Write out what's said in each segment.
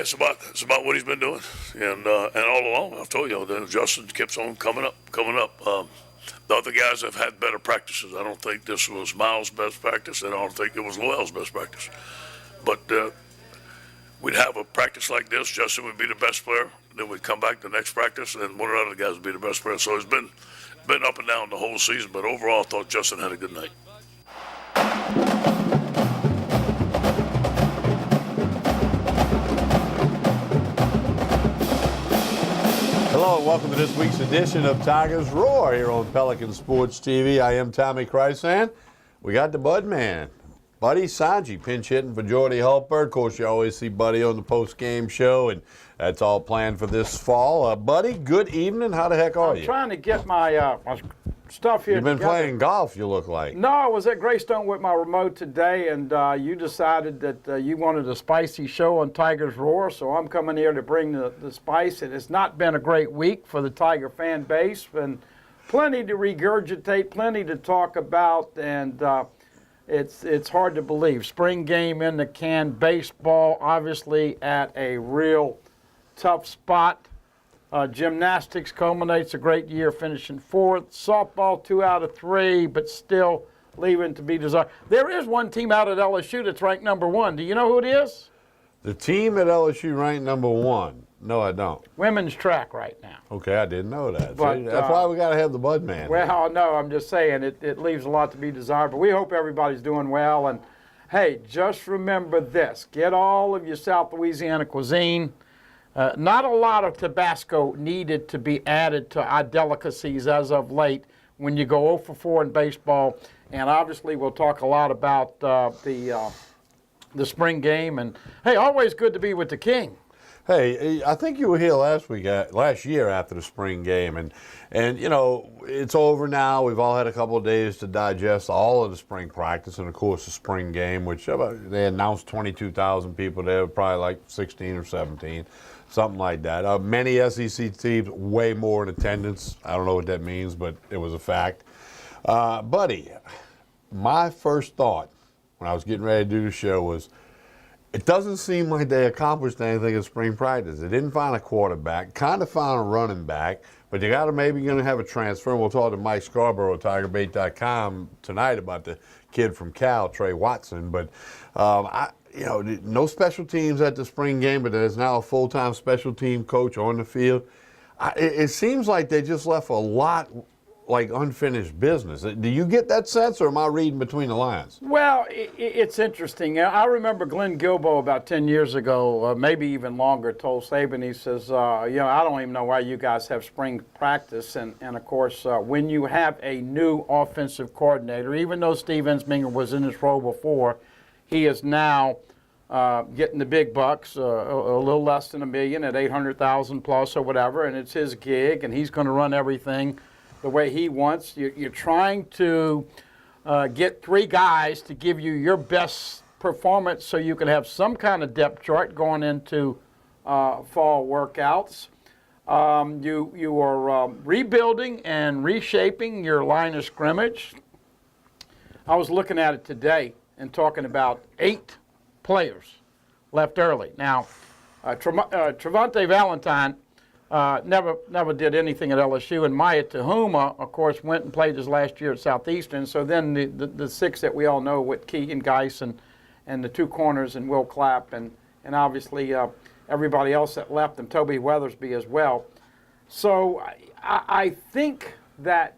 it's about what he's been doing, and all along I've told you that Justin keeps on coming up. The other guys have had better practices. I don't think this was Miles' best practice, and I don't think it was Lowell's best practice. But we'd have a practice like this. Justin would be the best player. Then we'd come back the next practice, and one of the other guys would be the best player. So it's been up and down the whole season. But overall, I thought Justin had a good night. Hello and welcome to this week's edition of Tigers Roar here on Pelican Sports TV. I am Tommy Chrysan. We got the Bud Man, Buddy Sanji, pinch hitting for Jordy Hultberg. Of course, you always see Buddy on the post-game show, and that's all planned for this fall. Buddy, good evening. How the heck are you? I'm trying to get my stuff here You've been together. playing golf, you look like. No, I was at Greystone with my remote today, and you decided that you wanted a spicy show on Tigers Roar, so I'm coming here to bring the spice. It has not been a great week for the Tiger fan base, and plenty to regurgitate, plenty to talk about, and it's hard to believe. Spring game in the can, baseball obviously at a real tough spot. Gymnastics culminates a great year, finishing fourth. Softball 2 out of 3, but still leaving to be desired. There is one team out at LSU that's ranked number 1. Do you know who it is? The team at LSU ranked number 1. No, I don't. Women's track right now. Okay, I didn't know that. But, See, that's why we got to have the Bud Man. Well, no, I'm just saying it leaves a lot to be desired, but we hope everybody's doing well. And, hey, just remember this. Get all of your South Louisiana cuisine. Not a lot of Tabasco needed to be added to our delicacies as of late when you go 0 for 4 in baseball. And obviously we'll talk a lot about the spring game. And, hey, always good to be with the King. Hey, I think you were here last year after the spring game, and you know, it's over now. We've all had a couple of days to digest all of the spring practice and, of course, the spring game, which they announced 22,000 people there, probably like 16 or 17, something like that. Many SEC teams, way more in attendance. I don't know what that means, but it was a fact. Buddy, my first thought when I was getting ready to do the show was, it doesn't seem like they accomplished anything in spring practice. They didn't find a quarterback, kind of found a running back, but you got to maybe going to have a transfer. And we'll talk to Mike Scarborough at TigerBait.com tonight about the kid from Cal, Trey Watson. But, no special teams at the spring game, but there's now a full-time special team coach on the field. It seems like they just left a lot like unfinished business. Do you get that sense, or am I reading between the lines? Well, it's interesting. I remember Glenn Guilbeau about 10 years ago, maybe even longer, told Saban, he says, I don't even know why you guys have spring practice. And of course, when you have a new offensive coordinator, even though Steve Ensminger was in this role before, he is now getting the big bucks, a little less than $1 million at $800,000 plus or whatever, and it's his gig, and he's going to run everything the way he wants. You're trying to get 3 guys to give you your best performance so you can have some kind of depth chart going into fall workouts. You are rebuilding and reshaping your line of scrimmage. I was looking at it today and talking about 8 players left early. Now, Travante Valentine never did anything at LSU, and Maya Tahuma, of course, went and played his last year at Southeastern. So then the 6 that we all know with Keegan Geis and the 2 corners and Will Clapp and obviously everybody else that left, and Toby Weathersby as well. So I think that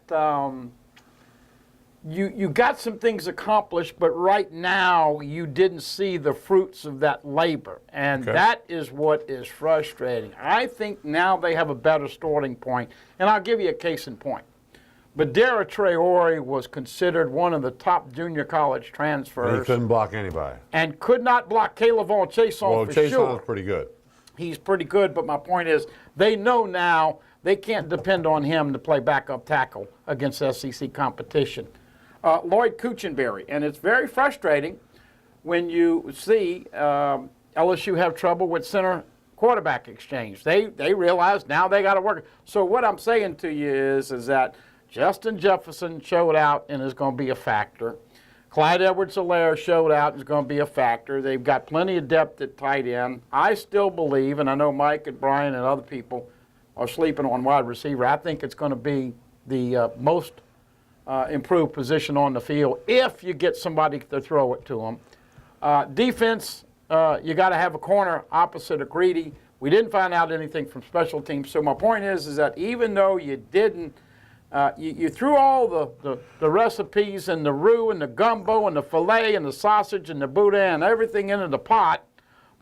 you got some things accomplished, but right now you didn't see the fruits of that labor, and that is what is frustrating. I think now they have a better starting point, and I'll give you a case in point. Badara Traore was considered one of the top junior college transfers. He couldn't block anybody. And could not block Caleb Vaughn Chason for sure. Well, Chason's pretty good. He's pretty good, but my point is they know now they can't depend on him to play backup tackle against SEC competition. Lloyd Cushenberry, and it's very frustrating when you see LSU have trouble with center quarterback exchange. They realize now they got to work. So what I'm saying to you is that Justin Jefferson showed out and is going to be a factor. Clyde Edwards-Helaire showed out and is going to be a factor. They've got plenty of depth at tight end. I still believe, and I know Mike and Brian and other people are sleeping on wide receiver, I think it's going to be the most improved position on the field if you get somebody to throw it to them. Defense, you got to have a corner opposite of Greedy. We didn't find out anything from special teams. So my point is that even though you didn't, you threw all the recipes and the roux and the gumbo and the filet and the sausage and the boudin and everything into the pot,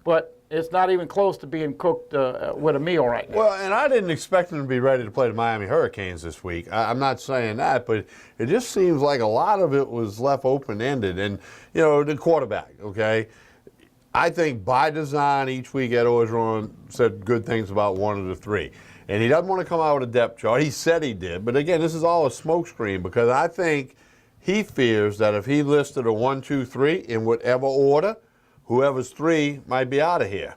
but it's not even close to being cooked with a meal right now. Well, and I didn't expect them to be ready to play the Miami Hurricanes this week. I'm not saying that, but it just seems like a lot of it was left open-ended. And, you know, the quarterback, okay? I think by design each week Ed Orgeron said good things about one of the three. And he doesn't want to come out with a depth chart. He said he did. But, again, this is all a smokescreen because I think he fears that if he listed a 1, 2, 3 in whatever order, whoever's 3 might be out of here.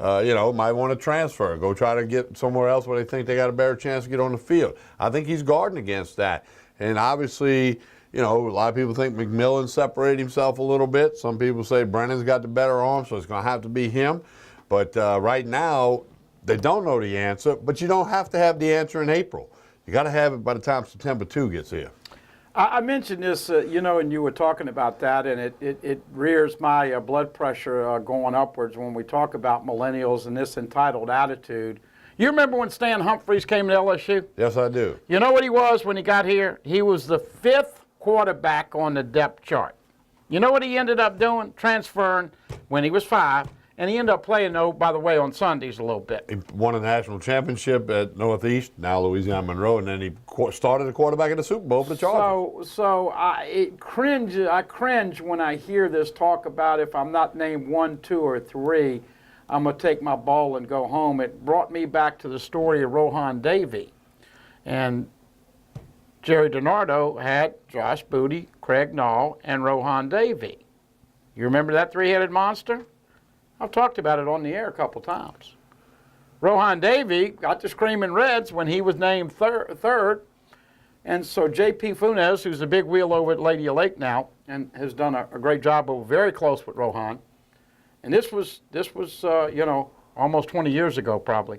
You know, might want to transfer, go try to get somewhere else where they think they got a better chance to get on the field. I think he's guarding against that. And obviously, you know, a lot of people think McMillan separated himself a little bit. Some people say Brennan's got the better arm, so it's going to have to be him. But right now, they don't know the answer, but you don't have to have the answer in April. You got to have it by the time September 2 gets here. I mentioned this, you know, and you were talking about that, and it rears my blood pressure going upwards when we talk about millennials and this entitled attitude. You remember when Stan Humphries came to LSU? Yes, I do. You know what he was when he got here? He was the 5th quarterback on the depth chart. You know what he ended up doing? Transferring when he was 5. And he ended up playing, though, by the way, on Sundays a little bit. He won a national championship at Northeast, now Louisiana Monroe, and then he started a quarterback in the Super Bowl for the Chargers. So I cringe when I hear this talk about if I'm not named 1, 2, or 3, I'm going to take my ball and go home. It brought me back to the story of Rohan Davey. And Jerry DiNardo had Josh Booty, Craig Nall, and Rohan Davey. You remember that three-headed monster? I've talked about it on the air a couple times. Rohan Davey got the Screaming Reds when he was named third. And so J.P. Funes, who's a big wheel over at Lady Lake now and has done a great job, very close with Rohan. And this was you know, almost 20 years ago probably.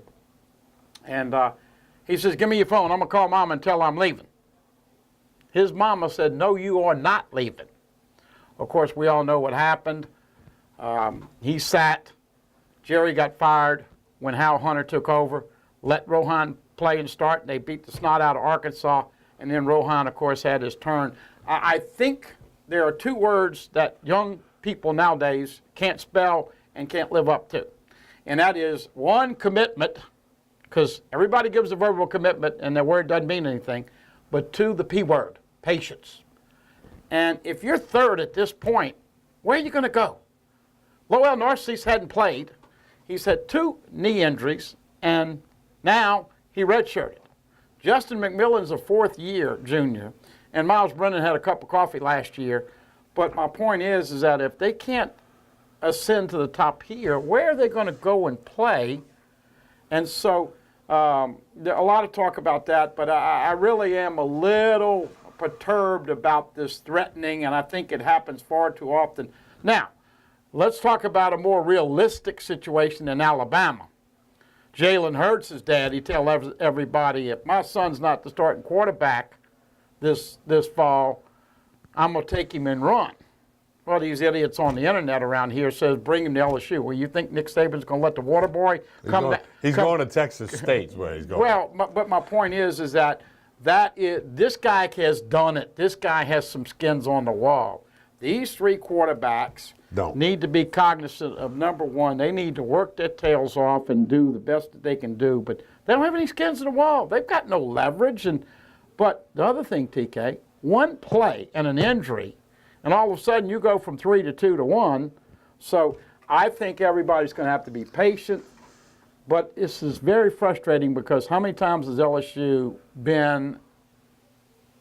And he says, give me your phone. I'm going to call Mom and tell her I'm leaving. His mama said, no, you are not leaving. Of course, we all know what happened. He sat. Jerry got fired when Hal Hunter took over, let Rohan play and start. They beat the snot out of Arkansas, and then Rohan, of course, had his turn. I think there are 2 words that young people nowadays can't spell and can't live up to, and that is 1, commitment, because everybody gives a verbal commitment, and that word doesn't mean anything, but 2, the P word, patience. And if you're third at this point, where are you going to go? Lowell Narcisse hadn't played. He's had 2 knee injuries, and now he redshirted. Justin McMillan's a 4th-year junior, and Miles Brennan had a cup of coffee last year. But my point is that if they can't ascend to the top here, where are they going to go and play? And so there a lot of talk about that, but I really am a little perturbed about this threatening, and I think it happens far too often. Now, let's talk about a more realistic situation in Alabama. Jalen Hurts' daddy tell everybody, if my son's not the starting quarterback this fall, I'm going to take him and run. Well, these idiots on the internet around here says bring him to LSU. Well, you think Nick Saban's going to let the water boy come back? He's going to Texas State, where he's going. Well, but my point is that this guy has done it. This guy has some skins on the wall. These 3 quarterbacks need to be cognizant of, number 1, they need to work their tails off and do the best that they can do, but they don't have any skins in the wall. They've got no leverage. But the other thing, TK, 1 play and an injury, and all of a sudden you go from 3 to 2 to 1. So I think everybody's going to have to be patient. But this is very frustrating because how many times has LSU been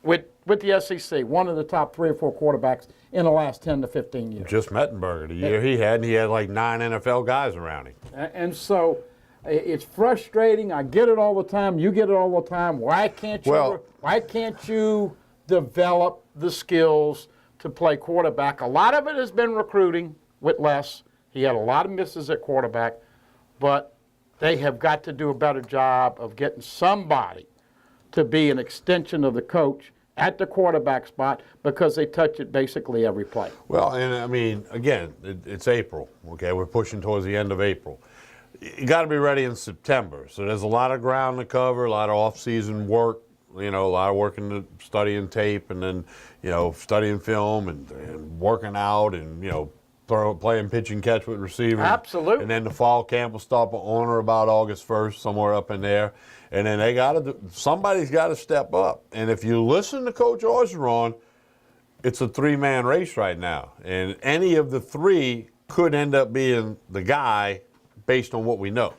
with the SEC, one of the top 3 or 4 quarterbacks in the last 10 to 15 years? Just Mettenberger, the year he had like 9 NFL guys around him. And so it's frustrating. I get it all the time. You get it all the time. Why can't you develop the skills to play quarterback. A lot of it has been recruiting with Les. He had a lot of misses at quarterback, but they have got to do a better job of getting somebody to be an extension of the coach at the quarterback spot because they touch it basically every play. Well, and I mean, again, it's April, okay? We're pushing towards the end of April. You got to be ready in September. So there's a lot of ground to cover, a lot of off-season work, a lot of working, studying tape, and then, studying film and working out and, playing pitch and catch with receivers. Absolutely. And then the fall camp will start on or about August 1st, somewhere up in there. And then somebody's got to step up. And if you listen to Coach Orgeron, it's a three-man race right now. And any of the three could end up being the guy based on what we know.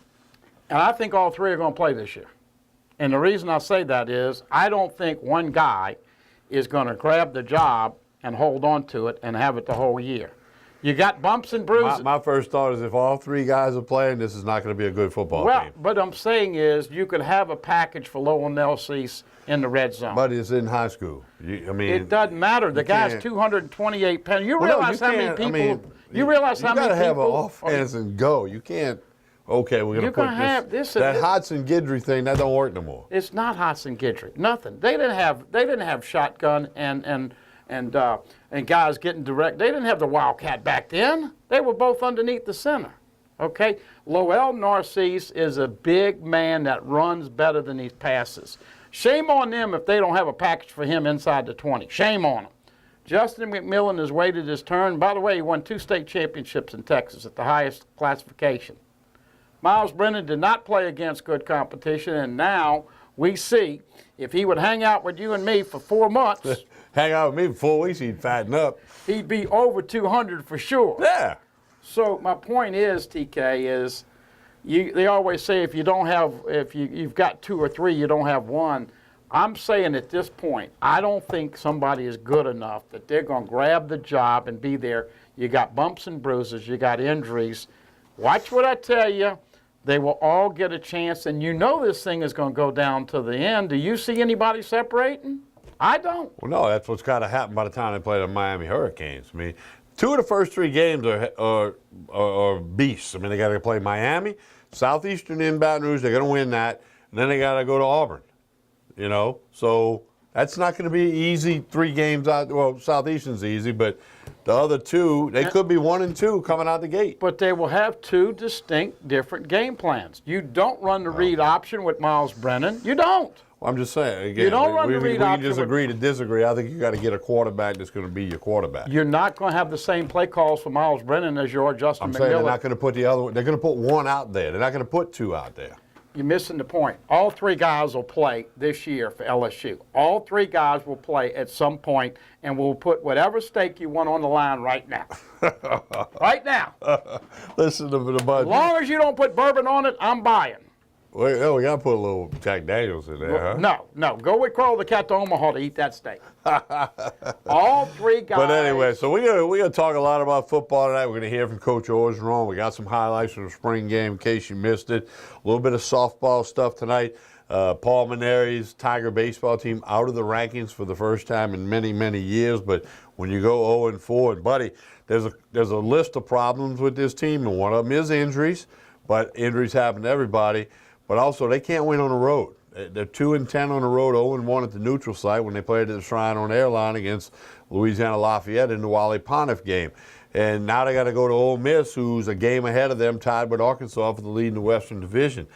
And I think all three are going to play this year. And the reason I say that is I don't think one guy is going to grab the job and hold on to it and have it the whole year. You got bumps and bruises. My first thought is if all three guys are playing, this is not going to be a good football team. Well, what I'm saying is you could have a package for Lowell Nelson in the red zone. But it's in high school. It doesn't matter. The guy's 228 pounds. You realize how many people? You realize how many people? You got to have an offense and go. You can't. Okay, we're going to put this. That Hodson Guidry thing that don't work no more. It's not Hodson Guidry. Nothing. They didn't have shotgun and guys getting direct. They didn't have the Wildcat back then. They were both underneath the center. Okay? Lowell Narcisse is a big man that runs better than he passes. Shame on them if they don't have a package for him inside the 20. Shame on them. Justin McMillan has waited his turn. By the way, he won 2 state championships in Texas at the highest classification. Miles Brennan did not play against good competition, and now we see if he would hang out with you and me for 4 months. Hang out with me for 4 weeks, he'd fatten up. He'd be over 200 for sure. Yeah. So my point is, TK, is they always say if you've got 2 or 3, you don't have 1. I'm saying at this point, I don't think somebody is good enough that they're going to grab the job and be there. You got bumps and bruises. You got injuries. Watch what I tell you. They will all get a chance, and this thing is going to go down to the end. Do you see anybody separating? I don't. Well, no, that's what's got to happen by the time they play the Miami Hurricanes. I mean, 2 of the first 3 games are beasts. I mean, they got to play Miami, Southeastern in Baton Rouge. They're going to win that, and then they got to go to Auburn. So that's not going to be easy. 3 games out. Well, Southeastern's easy, but the other 2, they could be 1 and 2 coming out the gate. But they will have 2 distinct, different game plans. You don't run the read option with Miles Brennan. You don't. Well, I'm just saying. Again, you don't run the read option. We can just agree to disagree. I think you got to get a quarterback that's going to be your quarterback. You're not going to have the same play calls for Miles Brennan as you are Justin McMillan. I'm saying they're not going to put the other one. They're going to put 1 out there. They're not going to put 2 out there. You're missing the point. All 3 guys will play this year for LSU. All 3 guys will play at some point, and we'll put whatever stake you want on the line right now. Right now. Listen to the budget. As long as you don't put bourbon on it, I'm buying. Well, we got to put a little Jack Daniels in there, huh? No. Go with Carl the Cat to Omaha to eat that steak. All 3 guys. But anyway, so we're gonna talk a lot about football tonight. We're going to hear from Coach Orgeron. We got some highlights from the spring game in case you missed it. A little bit of softball stuff tonight. Paul Maneri's Tiger baseball team out of the rankings for the first time in many, many years. But when you go 0-4, and buddy, there's a list of problems with this team, and one of them is injuries. But injuries happen to everybody. But also, they can't win on the road. They're 2-10 on the road, 0-1 at the neutral site when they played at the Shrine on Airline against Louisiana Lafayette in the Wally Pontiff game. And now they got to go to Ole Miss, who's a game ahead of them, tied with Arkansas for the lead in the Western Division.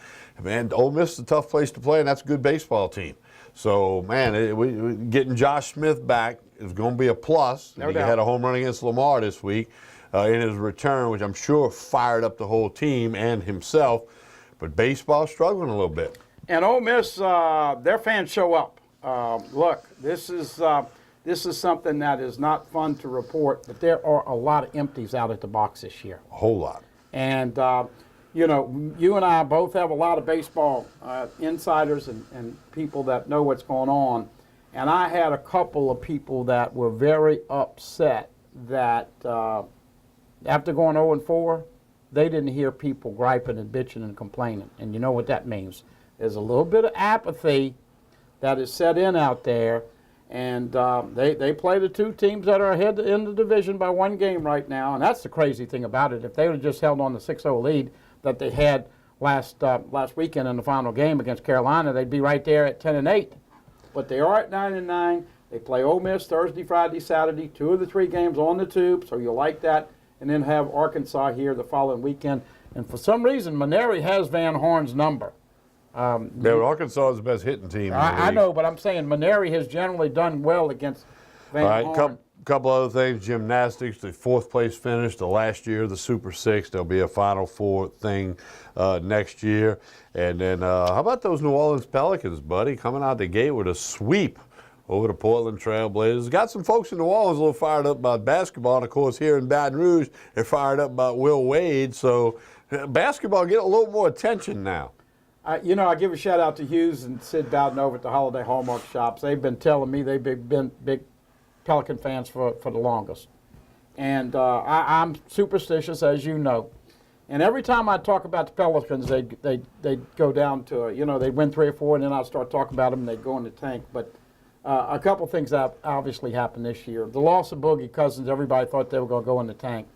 Man, Ole Miss is a tough place to play, and that's a good baseball team. So, man, getting Josh Smith back is going to be a plus. No doubt. He had a home run against Lamar this week in his return, which I'm sure fired up the whole team and himself. But baseball's struggling a little bit. And Ole Miss, their fans show up. Look, this is something that is not fun to report, but there are a lot of empties out at the box this year. A whole lot. And, you and I both have a lot of baseball insiders and people that know what's going on. And I had a couple of people that were very upset that after going 0-4, they didn't hear people griping and bitching and complaining. And you know what that means. There's a little bit of apathy that is set in out there, And they play the two teams that are ahead in the division by one game right now, and that's the crazy thing about it. If they would have just held on the 6-0 lead that they had last weekend in the final game against Carolina, they'd be right there at 10-8. But they are at 9-9. They play Ole Miss Thursday, Friday, Saturday, 2 of the 3 games on the tube, so you'll like that. And then have Arkansas here the following weekend. And for some reason, Mainieri has Van Horn's number. Arkansas is the best hitting team in the I league. know, but I'm saying Mainieri has generally done well against Van Horn. All right, couple other things. Gymnastics, the 4th place finish the last year, the Super 6. There'll be a Final Four thing next year. And then how about those New Orleans Pelicans, buddy, coming out the gate with a sweep over the Portland Trail Blazers. Got some folks in New Orleans a little fired up about basketball. And, of course, here in Baton Rouge, they're fired up about Will Wade. So basketball getting a little more attention now. I give a shout out to Hughes and Sid Bowden over at the Holiday Hallmark Shops. They've been telling me they've been big Pelican fans for the longest. And I'm superstitious, as you know. And every time I talk about the Pelicans, they go down to, they win 3 or 4, and then I'll start talking about them, and they go in the tank. But a couple things that obviously happened this year. The loss of Boogie Cousins, everybody thought they were going to go in the tank.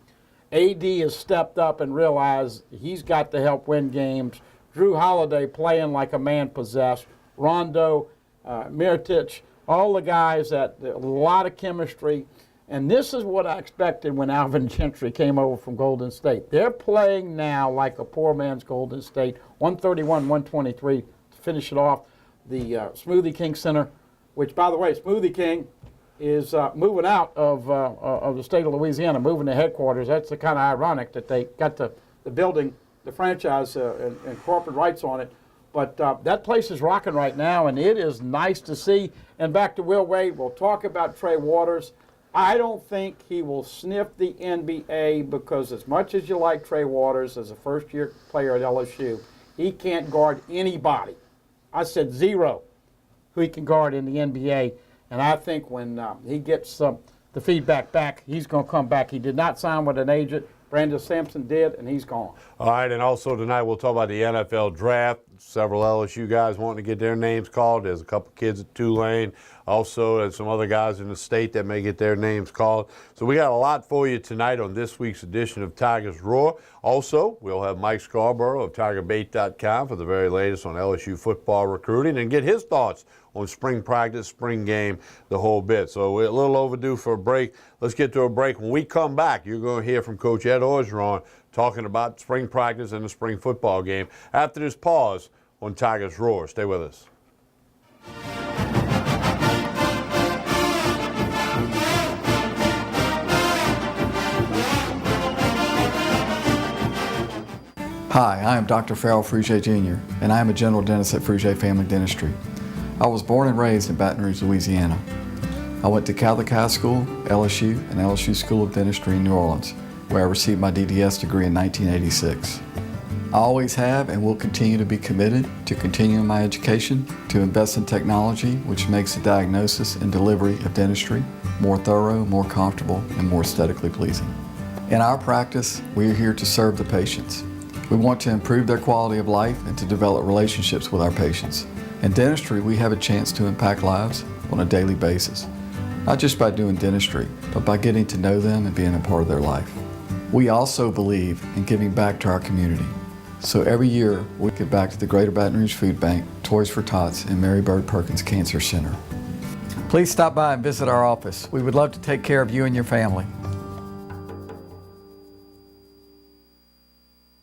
AD has stepped up and realized he's got to help win games. Drew Holiday playing like a man possessed. Rondo, Mirotic, all the guys that a lot of chemistry. And this is what I expected when Alvin Gentry came over from Golden State. They're playing now like a poor man's Golden State. 131-123 to finish it off. The Smoothie King Center, which, by the way, Smoothie King is moving out of the state of Louisiana, moving to headquarters. That's kind of ironic that they got the building, the franchise and corporate rights on it. But that place is rocking right now, and it is nice to see. And back to Will Wade, we'll talk about Trey Waters. I don't think he will sniff the NBA because as much as you like Trey Waters as a first-year player at LSU, he can't guard anybody. I said 0 who he can guard in the NBA. And I think when he gets the feedback back, he's going to come back. He did not sign with an agent. Brandon Sampson did, and he's gone. All right, and also tonight we'll talk about the NFL draft. Several LSU guys wanting to get their names called. There's a couple kids at Tulane. Also, there's some other guys in the state that may get their names called. So we got a lot for you tonight on this week's edition of Tigers Roar. Also, we'll have Mike Scarborough of TigerBait.com for the very latest on LSU football recruiting and get his thoughts on spring practice, spring game, the whole bit. So we're a little overdue for a break. Let's get to a break. When we come back, you're going to hear from Coach Ed Orgeron talking about spring practice and the spring football game after this pause on Tigers Roar. Stay with us. Hi, I am Dr. Farrell Frugier Jr., and I am a general dentist at Frugier Family Dentistry. I was born and raised in Baton Rouge, Louisiana. I went to Catholic High School, LSU, and LSU School of Dentistry in New Orleans, where I received my DDS degree in 1986. I always have and will continue to be committed to continuing my education, to invest in technology which makes the diagnosis and delivery of dentistry more thorough, more comfortable, and more aesthetically pleasing. In our practice, we are here to serve the patients. We want to improve their quality of life and to develop relationships with our patients. In dentistry, we have a chance to impact lives on a daily basis, not just by doing dentistry, but by getting to know them and being a part of their life. We also believe in giving back to our community. So every year, we give back to the Greater Baton Rouge Food Bank, Toys for Tots, and Mary Bird Perkins Cancer Center. Please stop by and visit our office. We would love to take care of you and your family.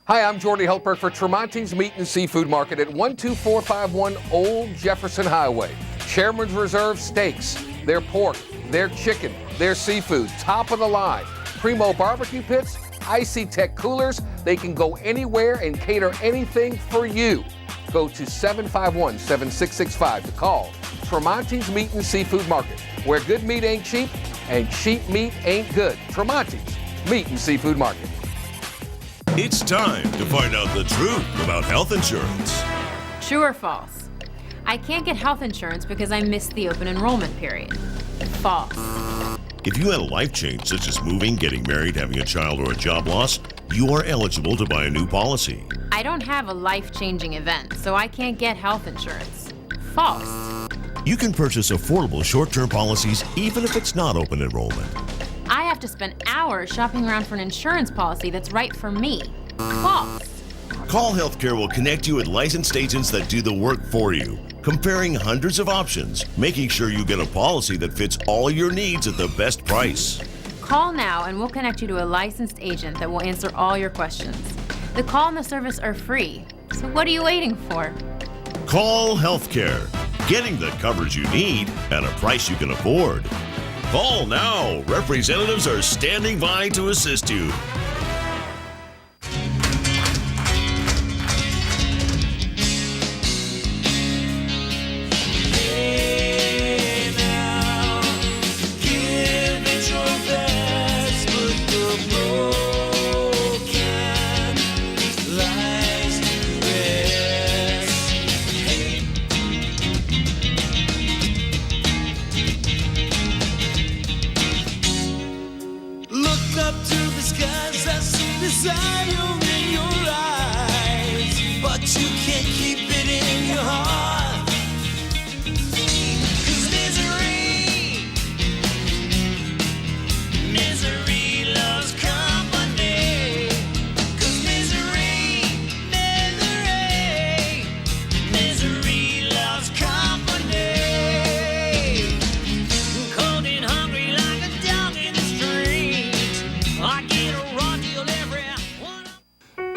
Hi, I'm Jordy Helper for Tremonti's Meat and Seafood Market at 12451 Old Jefferson Highway. Chairman's Reserve steaks, their pork, their chicken, their seafood, top of the line. Primo barbecue pits, Icy Tech coolers. They can go anywhere and cater anything for you. Go to 751-7665 to call Tremonti's Meat and Seafood Market, where good meat ain't cheap and cheap meat ain't good. Tremonti's Meat and Seafood Market. It's time to find out the truth about health insurance. True or false? I can't get health insurance because I missed the open enrollment period. False. If you had a life change such as moving, getting married, having a child, or a job loss, you are eligible to buy a new policy. I don't have a life-changing event, so I can't get health insurance. False. You can purchase affordable short-term policies even if it's not open enrollment. I have to spend hours shopping around for an insurance policy that's right for me. False. Call Healthcare will connect you with licensed agents that do the work for you, comparing hundreds of options, making sure you get a policy that fits all your needs at the best price. Call now and we'll connect you to a licensed agent that will answer all your questions. The call and the service are free, so what are you waiting for? Call Healthcare, getting the coverage you need at a price you can afford. Call now. Representatives are standing by to assist you.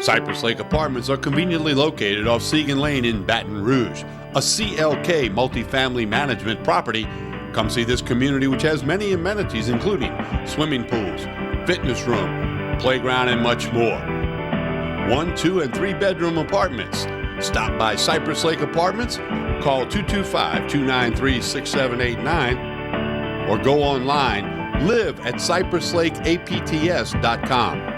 Cypress Lake Apartments are conveniently located off Segan Lane in Baton Rouge, a CLK multifamily management property. Come see this community, which has many amenities including swimming pools, fitness room, playground, and much more. 1, 2, and 3 bedroom apartments. Stop by Cypress Lake Apartments, call 225-293-6789, or go online, live at cypresslakeapts.com.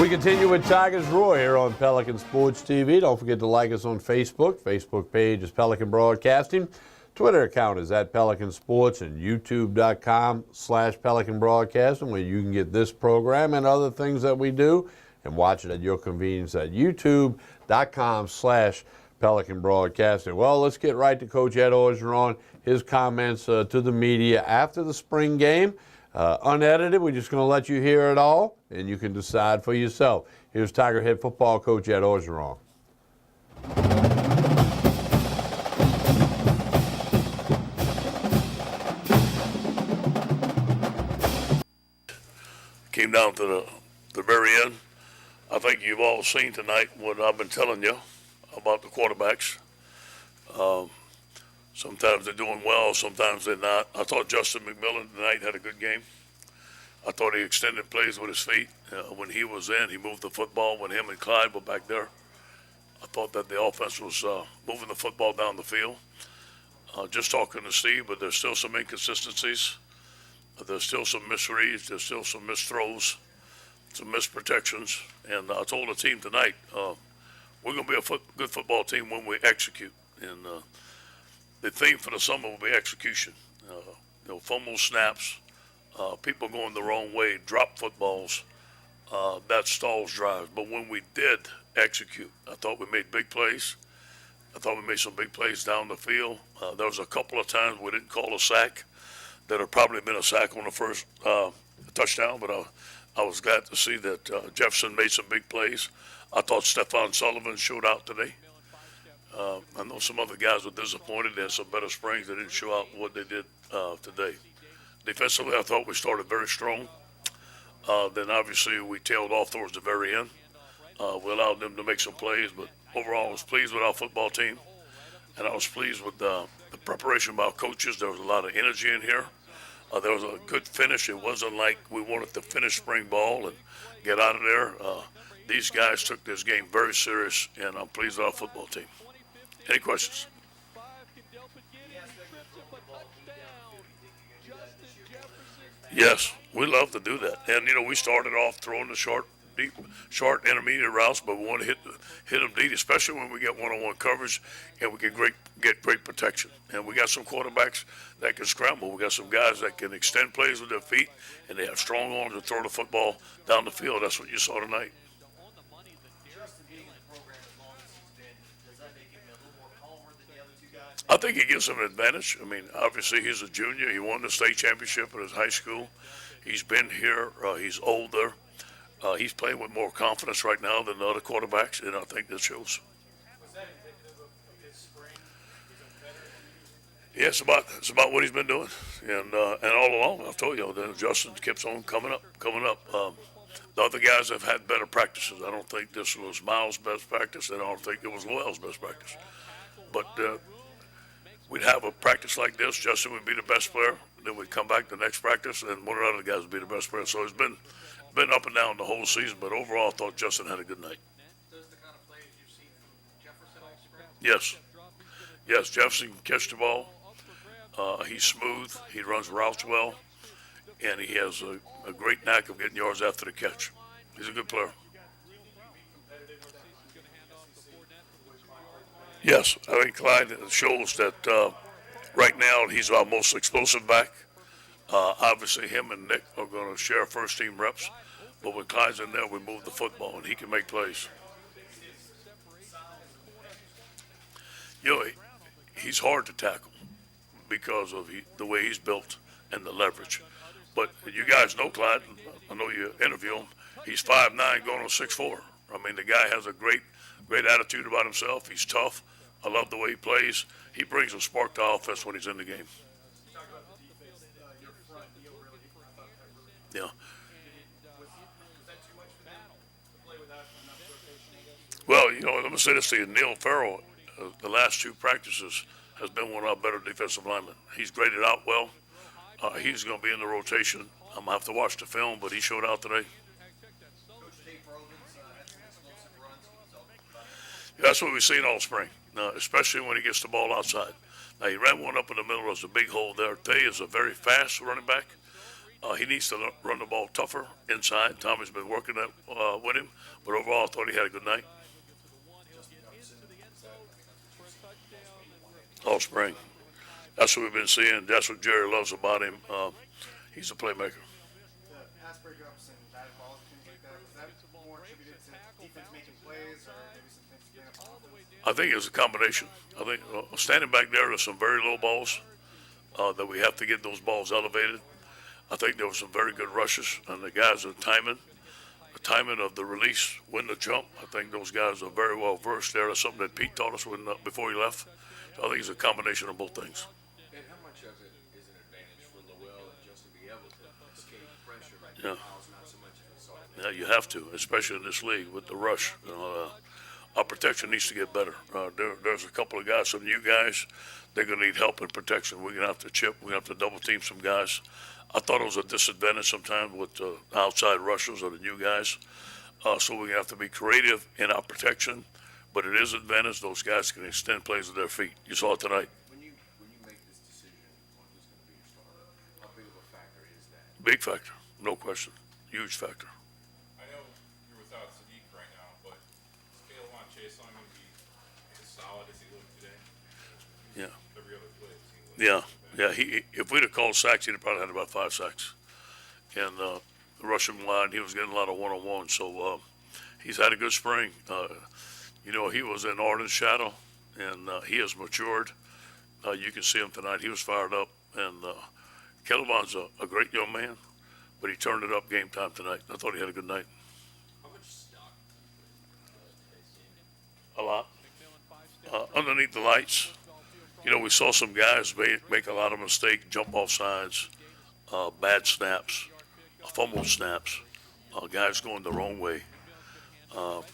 We continue with Tigers Roar here on Pelican Sports TV. Don't forget to like us on Facebook. Facebook page is Pelican Broadcasting. Twitter account is at Pelican Sports, and YouTube.com/Pelican Broadcasting, where you can get this program and other things that we do and watch it at your convenience at YouTube.com/Pelican Broadcasting. Well, let's get right to Coach Ed Orgeron, his comments to the media after the spring game. Unedited, we're just going to let you hear it all, and you can decide for yourself. Here's Tiger head football coach Ed Orgeron. Came down to the very end. I think you've all seen tonight what I've been telling you about the quarterbacks. Sometimes they're doing well, sometimes they're not. I thought Justin McMillan tonight had a good game. I thought he extended plays with his feet. When he was in, he moved the football when him and Clyde were back there. I thought that the offense was moving the football down the field. Just talking to Steve, but there's still some inconsistencies. There's still some misreads. There's still some misthrows, some misprotections. And I told the team tonight, we're going to be a good football team when we execute. And the theme for the summer will be execution. Fumble snaps, people going the wrong way, drop footballs, that stalls drives. But when we did execute, I thought we made big plays. I thought we made some big plays down the field. There was a couple of times we didn't call a sack. That had probably been a sack on the first touchdown, but I was glad to see that Jefferson made some big plays. I thought Stephon Sullivan showed out today. I know some other guys were disappointed. They had some better springs. They didn't show out what they did today. Defensively, I thought we started very strong. Then obviously we tailed off towards the very end. We allowed them to make some plays, but overall I was pleased with our football team. And I was pleased with the preparation by our coaches. There was a lot of energy in here. There was a good finish. It wasn't like we wanted to finish spring ball and get out of there. These guys took this game very serious, and I'm pleased with our football team. Any questions? Yes, we love to do that. And, we started off throwing the short deep, short, intermediate routes, but we want to hit them deep, especially when we get one-on-one coverage and we can get great protection. And we got some quarterbacks that can scramble. We got some guys that can extend plays with their feet, and they have strong arms to throw the football down the field. That's what you saw tonight. I think it gives him an advantage. I mean, obviously he's a junior. He won the state championship at his high school. He's been here. He's older. He's playing with more confidence right now than the other quarterbacks, and I think that shows. Yeah, it's about what he's been doing, and all along I've told you that Justin keeps on coming up. The other guys have had better practices. I don't think this was Miles' best practice, and I don't think it was Lowell's best practice. But we'd have a practice like this. Justin would be the best player. Then we'd come back the next practice, and one of the other guys would be the best player. So it's been up and down the whole season. But overall, I thought Justin had a good night. Yes, Jefferson can catch the ball. He's smooth. He runs routes well, and he has a great knack of getting yards after the catch. He's a good player. Yes, I think Clyde shows that right now he's our most explosive back. Obviously, him and Nick are going to share first-team reps, but when Clyde's in there, we move the football, and he can make plays. You know, he's hard to tackle because of the way he's built and the leverage. But you guys know Clyde. I know you interview him. He's 5'9", going on 6'4". I mean, the guy has a great attitude about himself. He's tough. I love the way he plays. He brings a spark to offense when he's in the game. Yeah. Well, you know, let me say this to you. Neil Farrell, the last two practices, has been one of our better defensive linemen. He's graded out well. He's going to be in the rotation. I'm going to have to watch the film, but he showed out today. That's what we've seen all spring, especially when he gets the ball outside. Now, he ran one up in the middle. There's a big hole there. Tay is a very fast running back. He needs to run the ball tougher inside. Tommy's been working that with him, but overall, I thought he had a good night. All spring. That's what we've been seeing. That's what Jerry loves about him. He's a playmaker. The pass breakups and bad balls, things like that, is that more attributed to defense making plays or maybe some things clean up on offense? I think it's a combination. I think standing back there, there's some very low balls that we have to get those balls elevated. I think there were some very good rushes, and the guys are timing of the release, when to jump. I think those guys are very well versed there. That's something that Pete taught us before he left. So I think it's a combination of both things. And how much of it is an advantage for Lowell and just to be able to escape pressure like Yeah. Miles, not so much of a sort? Yeah, you have to, especially in this league with the rush. Our protection needs to get better. There's a couple of guys, some new guys, they're going to need help in protection. We're going to have to chip. We're going to have to double team some guys. I thought it was a disadvantage sometimes with outside rushers or the new guys. So we're going to have to be creative in our protection. But it is an advantage. Those guys can extend plays with their feet. You saw it tonight. When you make this decision on who's going to be your starter, how big of a factor is that? Big factor, no question. Huge factor. I know you're without Sadiq right now, but is Caleb Chase going to be as solid as he looked today? Yeah. Every other play it seemed like. Yeah. If we'd have called sacks, he'd have probably had about 5 sacks. And the rushing line, he was getting a lot of one-on-one. So he's had a good spring. You know, he was in Arden's shadow, and he has matured. You can see him tonight. He was fired up. And Kelvon's a great young man, but he turned it up game time tonight. I thought he had a good night. How much stock A lot. Underneath the lights, you know, we saw some guys make a lot of mistakes, jump off sides, bad snaps, fumble snaps, guys going the wrong way. And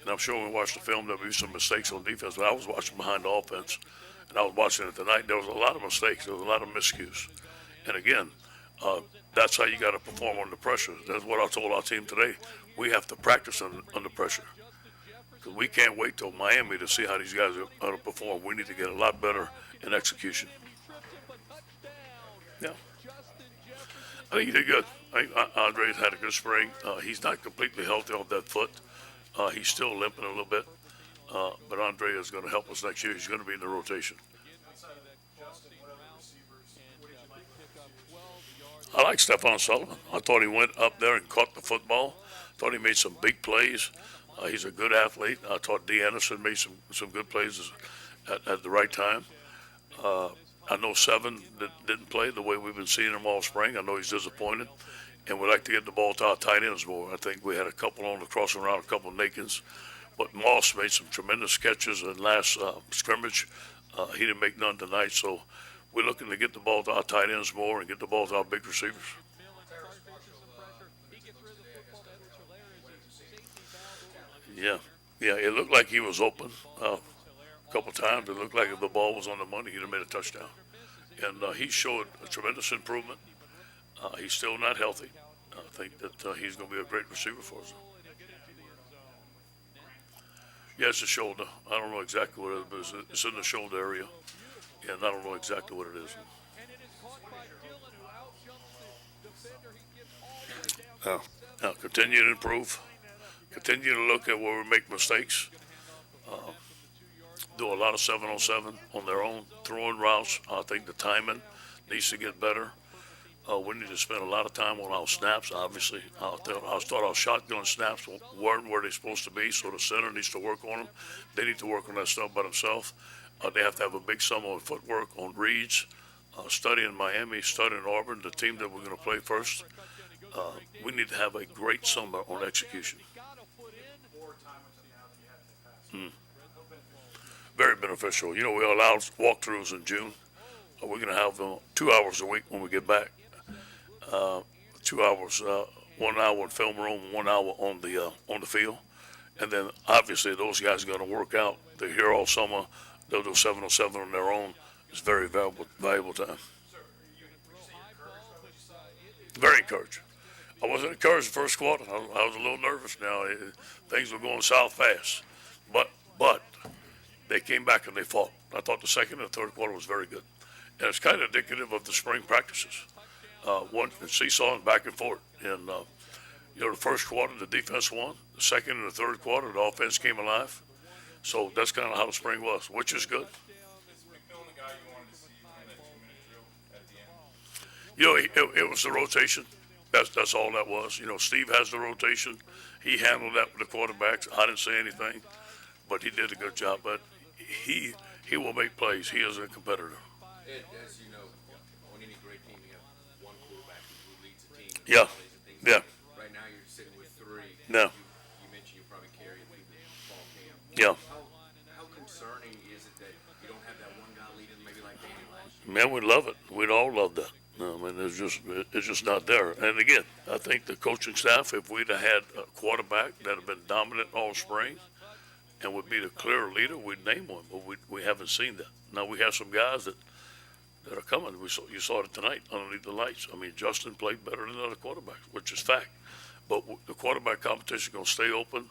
I'm sure when we watched the film, there'll be some mistakes on defense, but I was watching behind the offense, and I was watching it tonight. There was a lot of mistakes. There was a lot of miscues. And again, that's how you got to perform under pressure. That's what I told our team today. We have to practice under pressure. Because we can't wait till Miami to see how these guys are going to perform. We need to get a lot better in execution. Yeah. I think he did good. I think Andre's had a good spring. He's not completely healthy off that foot. He's still limping a little bit. But Andre is going to help us next year. He's going to be in the rotation. I like Stephon Sullivan. I thought he went up there and caught the football. Thought he made some big plays. He's a good athlete. I thought D. Anderson made some good plays at the right time. I know Seven didn't play the way we've been seeing him all spring. I know he's disappointed. And we'd like to get the ball to our tight ends more. I think we had a couple on the crossing route, a couple of Nakins. But Moss made some tremendous catches in last scrimmage. He didn't make none tonight. So we're looking to get the ball to our tight ends more and get the ball to our big receivers. Yeah, it looked like he was open a couple times. It looked like if the ball was on the money, he'd have made a touchdown. And he showed a tremendous improvement. He's still not healthy. I think that he's going to be a great receiver for us. Yeah, it's the shoulder. I don't know exactly what it is, but it's in the shoulder area. And I don't know exactly what it is. Now, continue to improve. Continue to look at where we make mistakes. Do a lot of 7-on-7 on their own, throwing routes. I think the timing needs to get better. We need to spend a lot of time on our snaps, obviously. I thought our shotgun snaps weren't where they're supposed to be, so the center needs to work on them. They need to work on that stuff by themselves. They have to have a big summer on footwork, on reads, studying Miami, studying Auburn, the team that we're going to play first. We need to have a great summer on execution. Very beneficial. You know, we allowed walkthroughs in June. We're going to have 2 hours a week when we get back. 2 hours, 1 hour in film room, 1 hour on the field. And then obviously those guys are going to work out. They're here all summer. They'll do 7-on-7 on their own. It's very valuable time. Very encouraged. I wasn't encouraged the first quarter. I was a little nervous now. Things were going south fast. But they came back and they fought. I thought the second and third quarter was very good. And it's kind of indicative of the spring practices. One seesawing back and forth. And, the first quarter, the defense won. The second and the third quarter, the offense came alive. So that's kind of how the spring was, which is good. It was the rotation. That's all that was. Steve has the rotation. He handled that with the quarterbacks. I didn't say anything, but he did a good job. But he will make plays. He is a competitor. Ed, as you know, on any great team, you have one quarterback who leads the team. Yeah. Right now, you're sitting with three. Yeah. You mentioned you'll probably carry it through the fall camp. Yeah. How concerning is it that you don't have that one guy leading, maybe like Danny last year? Man, we love it. We'd all love that. No, I mean, it's just not there. And again, I think the coaching staff, if we'd have had a quarterback that had been dominant all spring and would be the clear leader, we'd name one. But we haven't seen that. Now we have some guys that are coming. You saw it tonight underneath the lights. I mean, Justin played better than other quarterbacks, which is fact. But the quarterback competition is going to stay open.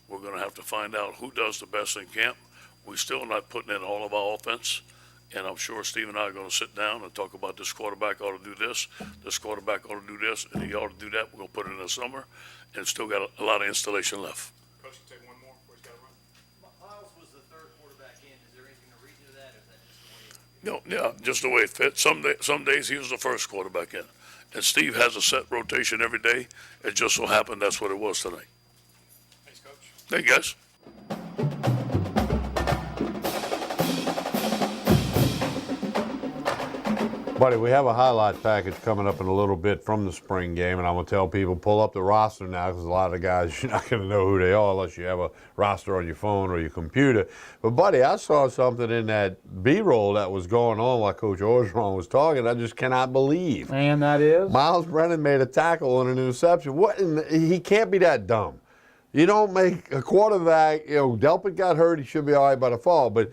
We're going to have to find out who does the best in camp. We're still not putting in all of our offense. And I'm sure Steve and I are going to sit down and talk about this quarterback ought to do this quarterback ought to do this, and he ought to do that. We're going to put it in the summer, and still got a lot of installation left. Coach, you take one more before he's got to run. Miles was the third quarterback in. Is there anything to read into that, or is that just the way No, yeah, just the way it fits. Some days he was the first quarterback in, and Steve has a set rotation every day. It just so happened that's what it was tonight. Thanks, Coach. Thank you, guys. Buddy, we have a highlight package coming up in a little bit from the spring game, and I'm going to tell people pull up the roster now because a lot of the guys, you're not going to know who they are unless you have a roster on your phone or your computer. But, buddy, I saw something in that B-roll that was going on while Coach Orgeron was talking I just cannot believe. And that is? Miles Brennan made a tackle on an interception. He can't be that dumb. You don't make a quarterback, Delpit got hurt, he should be all right by the fall, but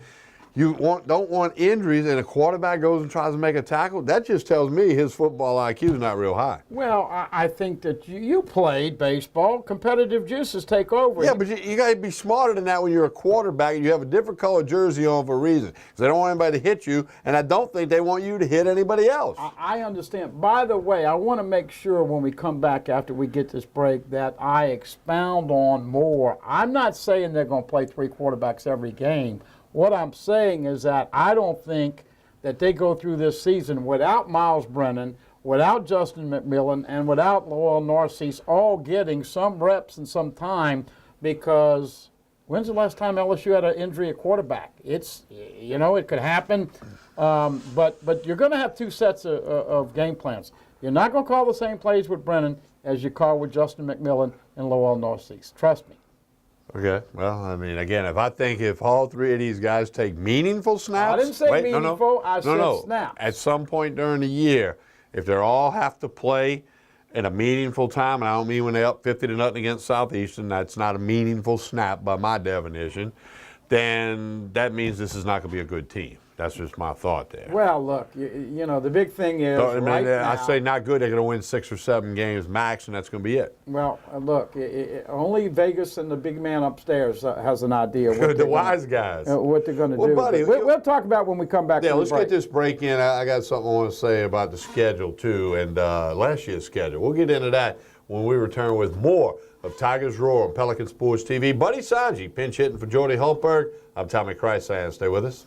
you don't want injuries and a quarterback goes and tries to make a tackle, that just tells me his football IQ is not real high. Well, I think that you played baseball. Competitive juices take over. Yeah, but you got to be smarter than that when you're a quarterback and you have a different color jersey on for a reason. Because they don't want anybody to hit you, and I don't think they want you to hit anybody else. I understand. By the way, I want to make sure when we come back after we get this break that I expound on more. I'm not saying they're going to play 3 quarterbacks every game. What I'm saying is that I don't think that they go through this season without Miles Brennan, without Justin McMillan, and without Lowell Narcisse all getting some reps and some time, because when's the last time LSU had an injury at quarterback? It's, it could happen, but you're going to have 2 sets of game plans. You're not going to call the same plays with Brennan as you call with Justin McMillan and Lowell Narcisse. Trust me. Okay, well, I mean, again, if all 3 of these guys take meaningful snaps. I didn't say meaningful, I said snaps. At some point during the year, if they all have to play in a meaningful time, and I don't mean when they're up 50-0 against Southeastern, that's not a meaningful snap by my definition, then that means this is not going to be a good team. That's just my thought there. Well, look, the big thing is I say not good. They're going to win 6 or 7 games max, and that's going to be it. Well, look, only Vegas and the big man upstairs has an idea. What the wise guys. What they're going to do. Buddy, we'll talk about when we come back. Yeah, let's get this break in. I got something I want to say about the schedule, too, and last year's schedule. We'll get into that when we return with more of Tigers Roar on Pelican Sports TV. Buddy Sanji, pinch hitting for Jordy Hultberg. I'm Tommy Chrysan. Stay with us.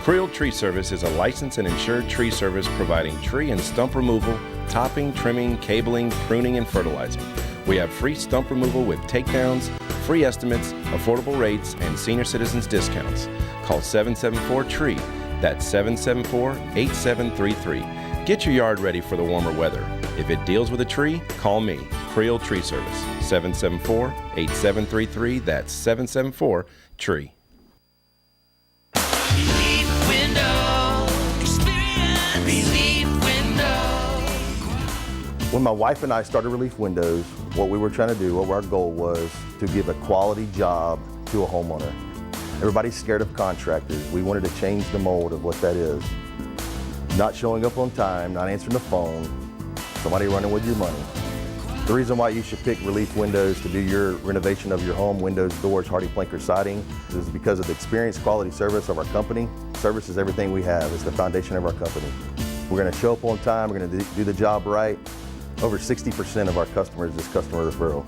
Creel Tree Service is a licensed and insured tree service providing tree and stump removal, topping, trimming, cabling, pruning, and fertilizing. We have free stump removal with takedowns, free estimates, affordable rates, and senior citizens discounts. Call 774-TREE. That's 774-8733. Get your yard ready for the warmer weather. If it deals with a tree, call me, Creel Tree Service, 774-8733. That's 774-TREE. When my wife and I started Relief Windows, what we were trying to do, what our goal was to give a quality job to a homeowner. Everybody's scared of contractors. We wanted to change the mold of what that is. Not showing up on time, not answering the phone, somebody running with your money. The reason why you should pick Relief Windows to do your renovation of your home, windows, doors, Hardy Planker siding, is because of the experience, quality service of our company. Service is everything we have. It's the foundation of our company. We're going to show up on time. We're going to do the job right. Over 60% of our customers is customer referral.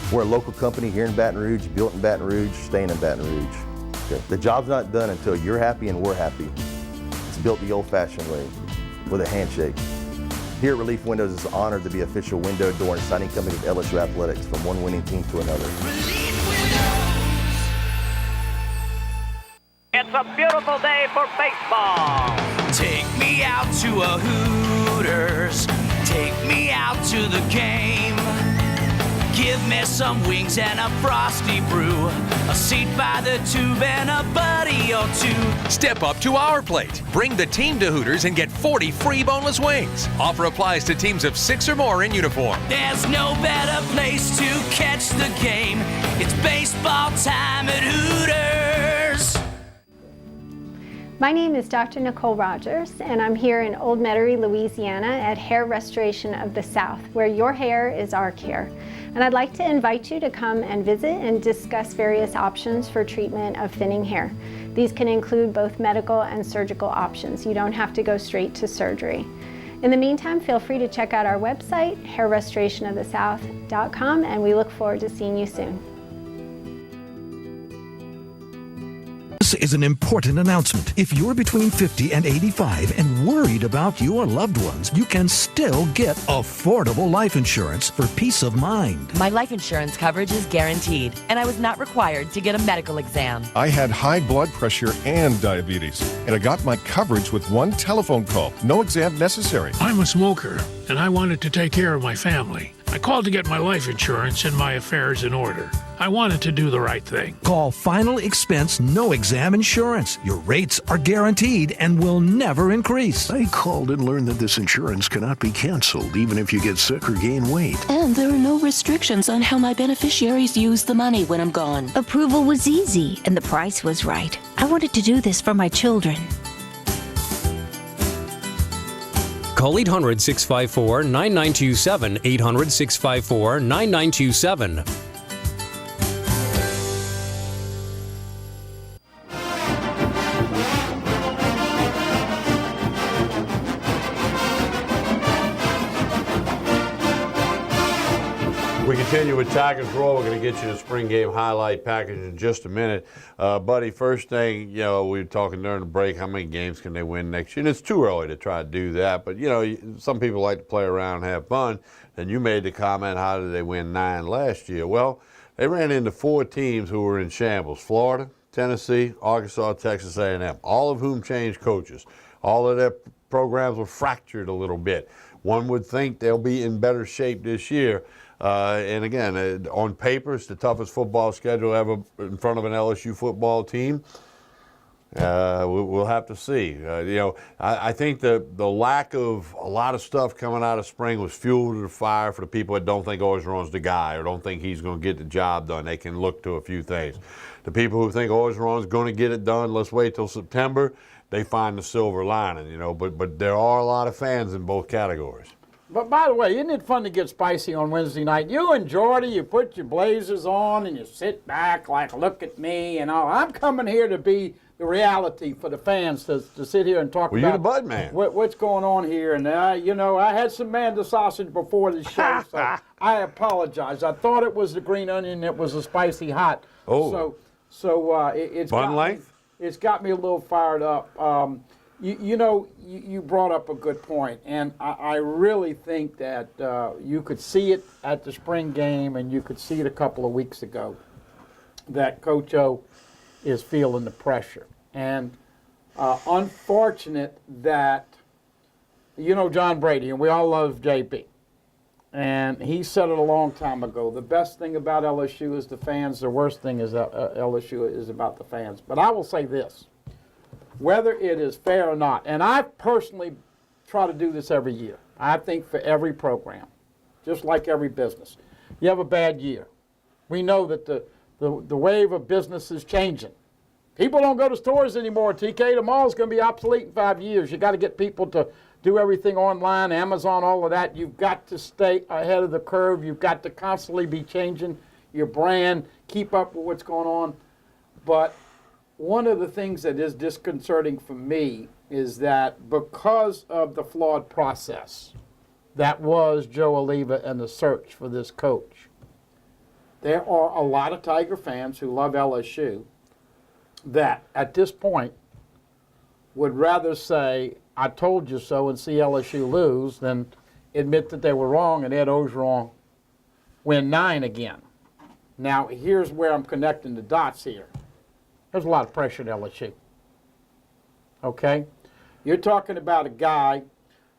We're a local company here in Baton Rouge, built in Baton Rouge, staying in Baton Rouge. Okay. The job's not done until you're happy and we're happy. It's built the old-fashioned way, with a handshake. Here at Relief Windows is honored to be official window, door, and siding company of LSU Athletics, from one winning team to another. It's a beautiful day for baseball. Take me out to a Hooters. Take me out to the game. Give me some wings and a frosty brew, a seat by the tube and a buddy or 2. Step up to our plate. Bring the team to Hooters and get 40 free boneless wings. Offer applies to teams of 6 or more in uniform. There's no better place to catch the game. It's baseball time at Hooters. My name is Dr. Nicole Rogers, and I'm here in Old Metairie, Louisiana at Hair Restoration of the South, where your hair is our care. And I'd like to invite you to come and visit and discuss various options for treatment of thinning hair. These can include both medical and surgical options. You don't have to go straight to surgery. In the meantime, feel free to check out our website, hairrestorationofthesouth.com, and we look forward to seeing you soon. This is an important announcement. If you're between 50 and 85 and worried about your loved ones, you can still get affordable life insurance for peace of mind. My life insurance coverage is guaranteed, and I was not required to get a medical exam. I had high blood pressure and diabetes, and I got my coverage with one telephone call. No exam necessary. I'm a smoker, and I wanted to take care of my family. I called to get my life insurance and my affairs in order. I wanted to do the right thing. Call Final Expense No Exam Insurance. Your rates are guaranteed and will never increase. I called and learned that this insurance cannot be canceled even if you get sick or gain weight. And there are no restrictions on how my beneficiaries use the money when I'm gone. Approval was easy and the price was right. I wanted to do this for my children. Call 800-654-9927, 800-654-9927. We continue with Tigers Roll. We're going to get you the spring game highlight package in just a minute. Buddy, first thing, we were talking during the break, how many games can they win next year? And it's too early to try to do that, but, some people like to play around and have fun. And you made the comment, how did they win 9 last year? Well, they ran into 4 teams who were in shambles: Florida, Tennessee, Arkansas, Texas A&M, all of whom changed coaches. All of their programs were fractured a little bit. One would think they'll be in better shape this year. And again, on paper, it's the toughest football schedule ever in front of an LSU football team. We'll have to see. I think the lack of a lot of stuff coming out of spring was fuel to the fire for the people that don't think Orgeron's the guy or don't think he's going to get the job done. They can look to a few things. The people who think Orgeron's going to get it done, let's wait till September, they find the silver lining, But there are a lot of fans in both categories. But by the way, isn't it fun to get spicy on Wednesday night? You and Jordy, you put your blazers on and you sit back like, look at me and all. I'm coming here to be the reality for the fans to sit here and talk about. Well, you're the bud man. What's going on here. And, I had some Manda sausage before the show, so I apologize. I thought it was the green onion that was a spicy hot. Oh. It's bun length? It's got me a little fired up. You brought up a good point, and I really think that you could see it at the spring game, and you could see it a couple of weeks ago, that Coach O is feeling the pressure. And unfortunate that, John Brady, and we all love JB, and he said it a long time ago, the best thing about LSU is the fans, the worst thing is LSU is about the fans. But I will say this. Whether it is fair or not, and I personally try to do this every year. I think for every program, just like every business, you have a bad year. We know that the wave of business is changing. People don't go to stores anymore, TK. The mall's going to be obsolete in 5 years. You got to get people to do everything online, Amazon, all of that. You've got to stay ahead of the curve. You've got to constantly be changing your brand, keep up with what's going on. But one of the things that is disconcerting for me is that because of the flawed process that was Joe Alleva and the search for this coach, there are a lot of Tiger fans who love LSU that at this point would rather say, I told you so, and see LSU lose than admit that they were wrong and Ed Orgeron win 9 again. Now, here's where I'm connecting the dots here. There's a lot of pressure at LSU. Okay? You're talking about a guy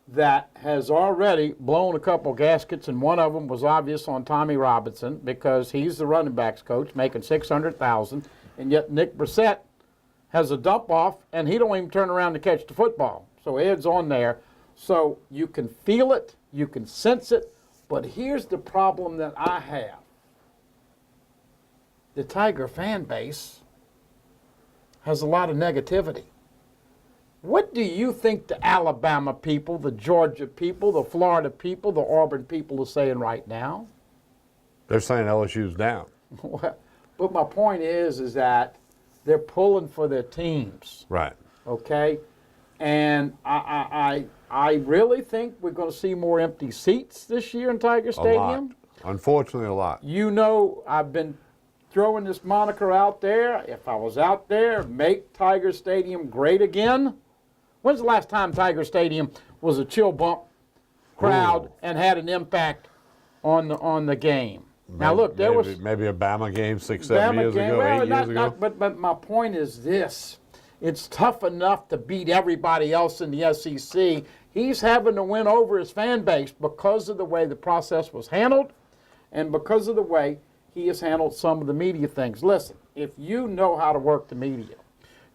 that has already blown a couple gaskets, and one of them was obvious on Tommy Robinson because he's the running backs coach making $600,000, and yet Nick Brissett has a dump off, and he don't even turn around to catch the football. So Ed's on there. So you can feel it, you can sense it, but here's the problem that I have. The Tiger fan base has a lot of negativity. What do you think the Alabama people, the Georgia people, the Florida people, the Auburn people are saying right now? They're saying LSU's down. But my point is that they're pulling for their teams. Right. Okay? And I really think we're going to see more empty seats this year in Tiger Stadium. A lot. Unfortunately, a lot. I've been throwing this moniker out there. If I was out there, make Tiger Stadium great again. When's the last time Tiger Stadium was a chill bump crowd and had an impact on the game? Now look, maybe a Bama game 6-7 years ago, 8 years ago. But my point is this: it's tough enough to beat everybody else in the SEC. He's having to win over his fan base because of the way the process was handled and because of the way he has handled some of the media things. Listen, if you know how to work the media,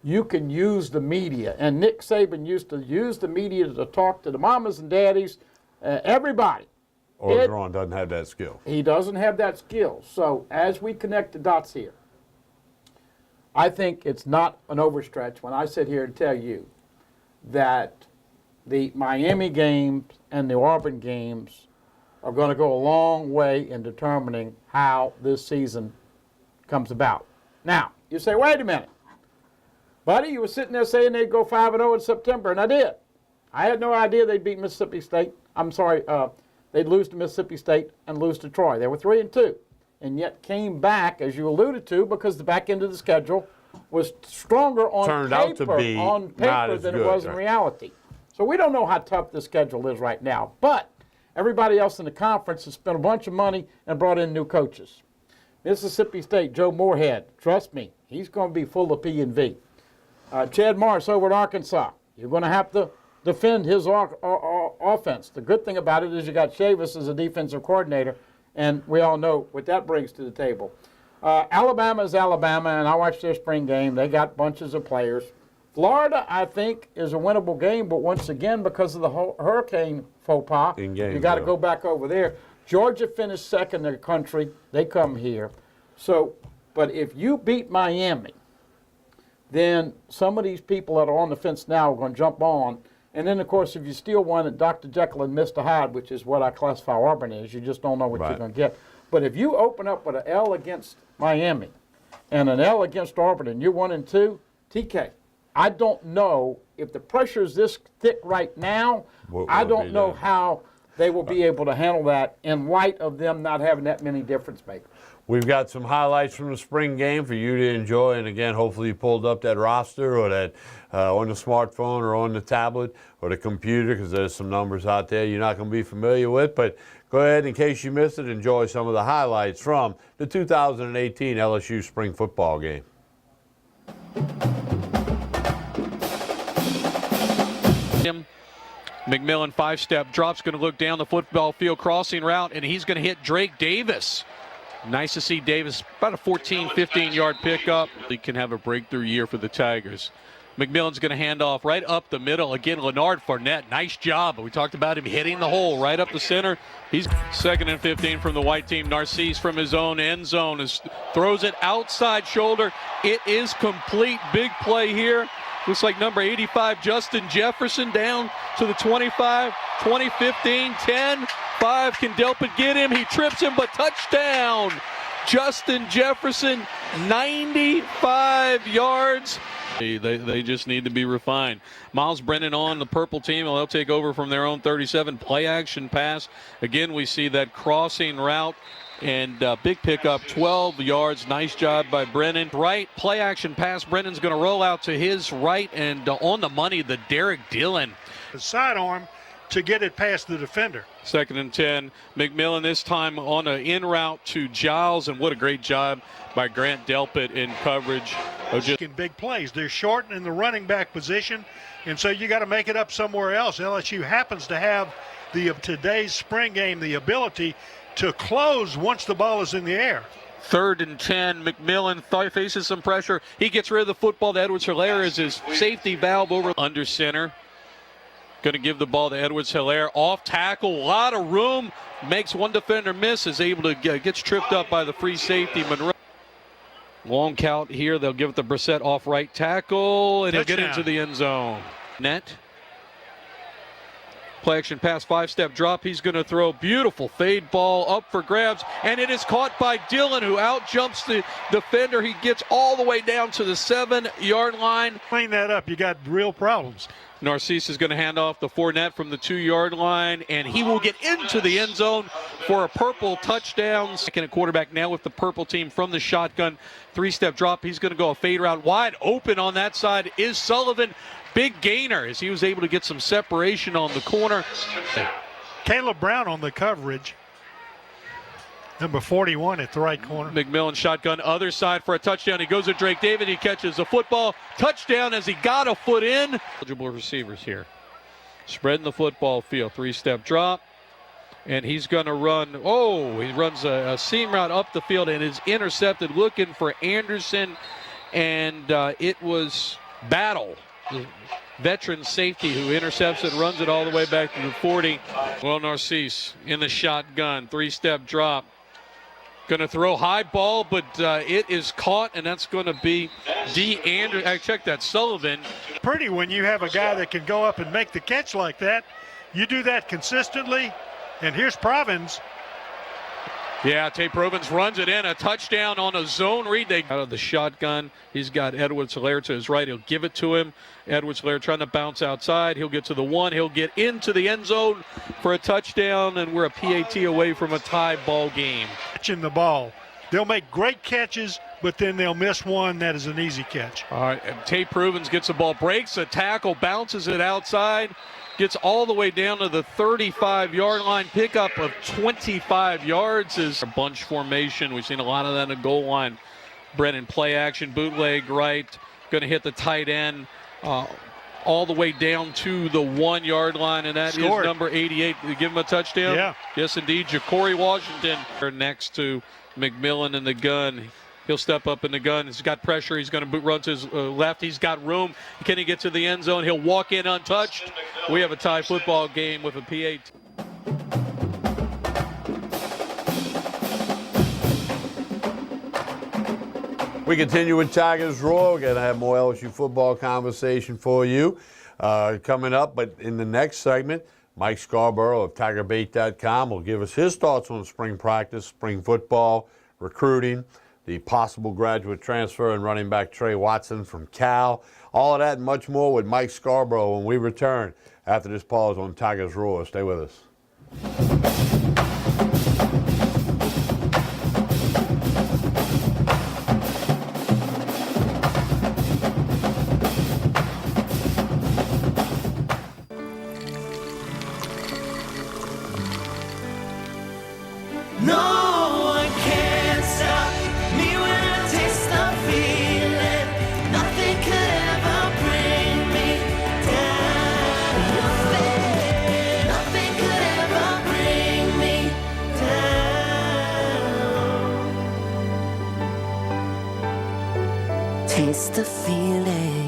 you can use the media. And Nick Saban used to use the media to talk to the mamas and daddies, everybody. Orgeron doesn't have that skill. He doesn't have that skill. So as we connect the dots here, I think it's not an overstretch when I sit here and tell you that the Miami games and the Auburn games are going to go a long way in determining how this season comes about. Now, you say, wait a minute. Buddy, you were sitting there saying they'd go 5-0 in September, and I did. I had no idea they'd beat Mississippi State. I'm sorry, they'd lose to Mississippi State and lose to Troy. They were 3-2, and yet came back, as you alluded to, because the back end of the schedule was stronger on paper than it was in reality. So we don't know how tough the schedule is right now, but everybody else in the conference has spent a bunch of money and brought in new coaches. Mississippi State, Joe Moorhead, trust me, he's going to be full of P&V. Chad Morris over at Arkansas, you're going to have to defend his offense. The good thing about it is you got Chavis as a defensive coordinator, and we all know what that brings to the table. Alabama is Alabama, and I watched their spring game. They got bunches of players. Florida, I think, is a winnable game, but once again, because of the hurricane faux pas, you got to go back over there. Georgia finished second in the country. They come here. So, but if you beat Miami, then some of these people that are on the fence now are going to jump on. And then, of course, if you steal one at Dr. Jekyll and Mr. Hyde, which is what I classify Auburn as, you just don't know what you're going to get. But if you open up with an L against Miami and an L against Auburn and you're 1-2, TK, I don't know if the pressure is this thick right now. I don't know how they will be able to handle that in light of them not having that many difference makers. We've got some highlights from the spring game for you to enjoy. And again, hopefully you pulled up that roster or that on the smartphone or on the tablet or the computer, because there's some numbers out there you're not going to be familiar with. But go ahead, in case you missed it, enjoy some of the highlights from the 2018 LSU spring football game. McMillan 5-step drop's going to look down the football field crossing route, and he's going to hit Drake Davis. Nice to see Davis, about a 14, 15-yard pickup. He can have a breakthrough year for the Tigers. McMillan's going to hand off right up the middle. Again, Leonard Fournette, nice job. We talked about him hitting the hole right up the center. He's 2nd and 15 from the white team. Narcisse from his own end zone throws it outside shoulder. It is complete. Big play here. Looks like number 85, Justin Jefferson, down to the 25, 20, 15, 10, 5. Can Delpit get him? He trips him, but touchdown. Justin Jefferson, 95 yards. They just need to be refined. Miles Brennan on the purple team. They'll take over from their own 37. Play action pass. Again, we see that crossing route. And big pickup, 12 yards. Nice job by Brennan. Right, play action pass. Brennan's going to roll out to his right, and on the money, the Derek Dillon. The sidearm to get it past the defender. 2nd and 10. McMillan this time on an in route to Giles, and what a great job by Grant Delpit in coverage. In big plays. They're short in the running back position, and so you got to make it up somewhere else. LSU happens to have today's spring game the ability to close once the ball is in the air. 3rd and 10. McMillan faces some pressure. He gets rid of the football to Edwards-Helaire as his safety valve over under center. Going to give the ball to Edwards-Helaire. Off tackle, a lot of room. Makes one defender miss. Is able to gets tripped up by the free safety, Monroe. Long count here. They'll give it to Brissett off right tackle, and he'll get into the end zone. Net. Play action pass, 5-step drop. He's going to throw beautiful fade ball up for grabs, and it is caught by Dillon, who out jumps the defender. He gets all the way down to the 7-yard line. Clean that up. You got real problems. Narcisse is going to hand off the Fournette from the 2-yard line, and he will get into the end zone for a purple touchdown. Second at quarterback now with the purple team from the shotgun. 3-step drop. He's going to go a fade route. Wide open on that side is Sullivan. Big gainer as he was able to get some separation on the corner. Caleb Brown on the coverage. Number 41 at the right corner. McMillan shotgun other side for a touchdown. He goes to Drake David. He catches the football. Touchdown as he got a foot in. Eligible receivers here. Spreading the football field. 3-step drop. And he's going to run. Oh, he runs a seam route up the field and is intercepted looking for Anderson. And it was Battle, the veteran safety, who intercepts it, runs it all the way back to the 40. Well, Narcisse in the shotgun. 3-step drop. Going to throw high ball, but it is caught, and that's going to be Anderson. I checked that. Sullivan. Pretty when you have a guy that can go up and make the catch like that. You do that consistently, and here's Provins. Yeah, Tate Provins runs it in. A touchdown on a zone read. They out of the shotgun. He's got Edwards-Helaire to his right. He'll give it to him. Edwards-Helaire trying to bounce outside. He'll get to the 1. He'll get into the end zone for a touchdown, and we're a PAT away from a tie ball game. Catching the ball. They'll make great catches, but then they'll miss one that is an easy catch. All right, and Tate Provins gets the ball, breaks a tackle, bounces it outside, gets all the way down to the 35-yard line. Pickup of 25 yards is a bunch formation. We've seen a lot of that in the goal line. Brennan play action, bootleg right, going to hit the tight end all the way down to the 1-yard line, and that Scored. is number 88. Did you give him a touchdown? Yeah. Yes, indeed. Ja'Cory Washington next to McMillan in the gun. He'll step up in the gun. He's got pressure. He's going to run to his left. He's got room. Can he get to the end zone? He'll walk in untouched. We have a tie football game with a PAT. We continue with Tigers Roar. We're going to have more LSU football conversation for you coming up. But in the next segment, Mike Scarborough of TigerBait.com will give us his thoughts on spring practice, spring football, recruiting, the possible graduate transfer, and running back Trey Watson from Cal. All of that and much more with Mike Scarborough when we return after this pause on Tigers Roar. Stay with us. No one can stop me when I taste the feeling. Nothing could ever bring me down. Nothing could ever bring me down. Taste the feeling.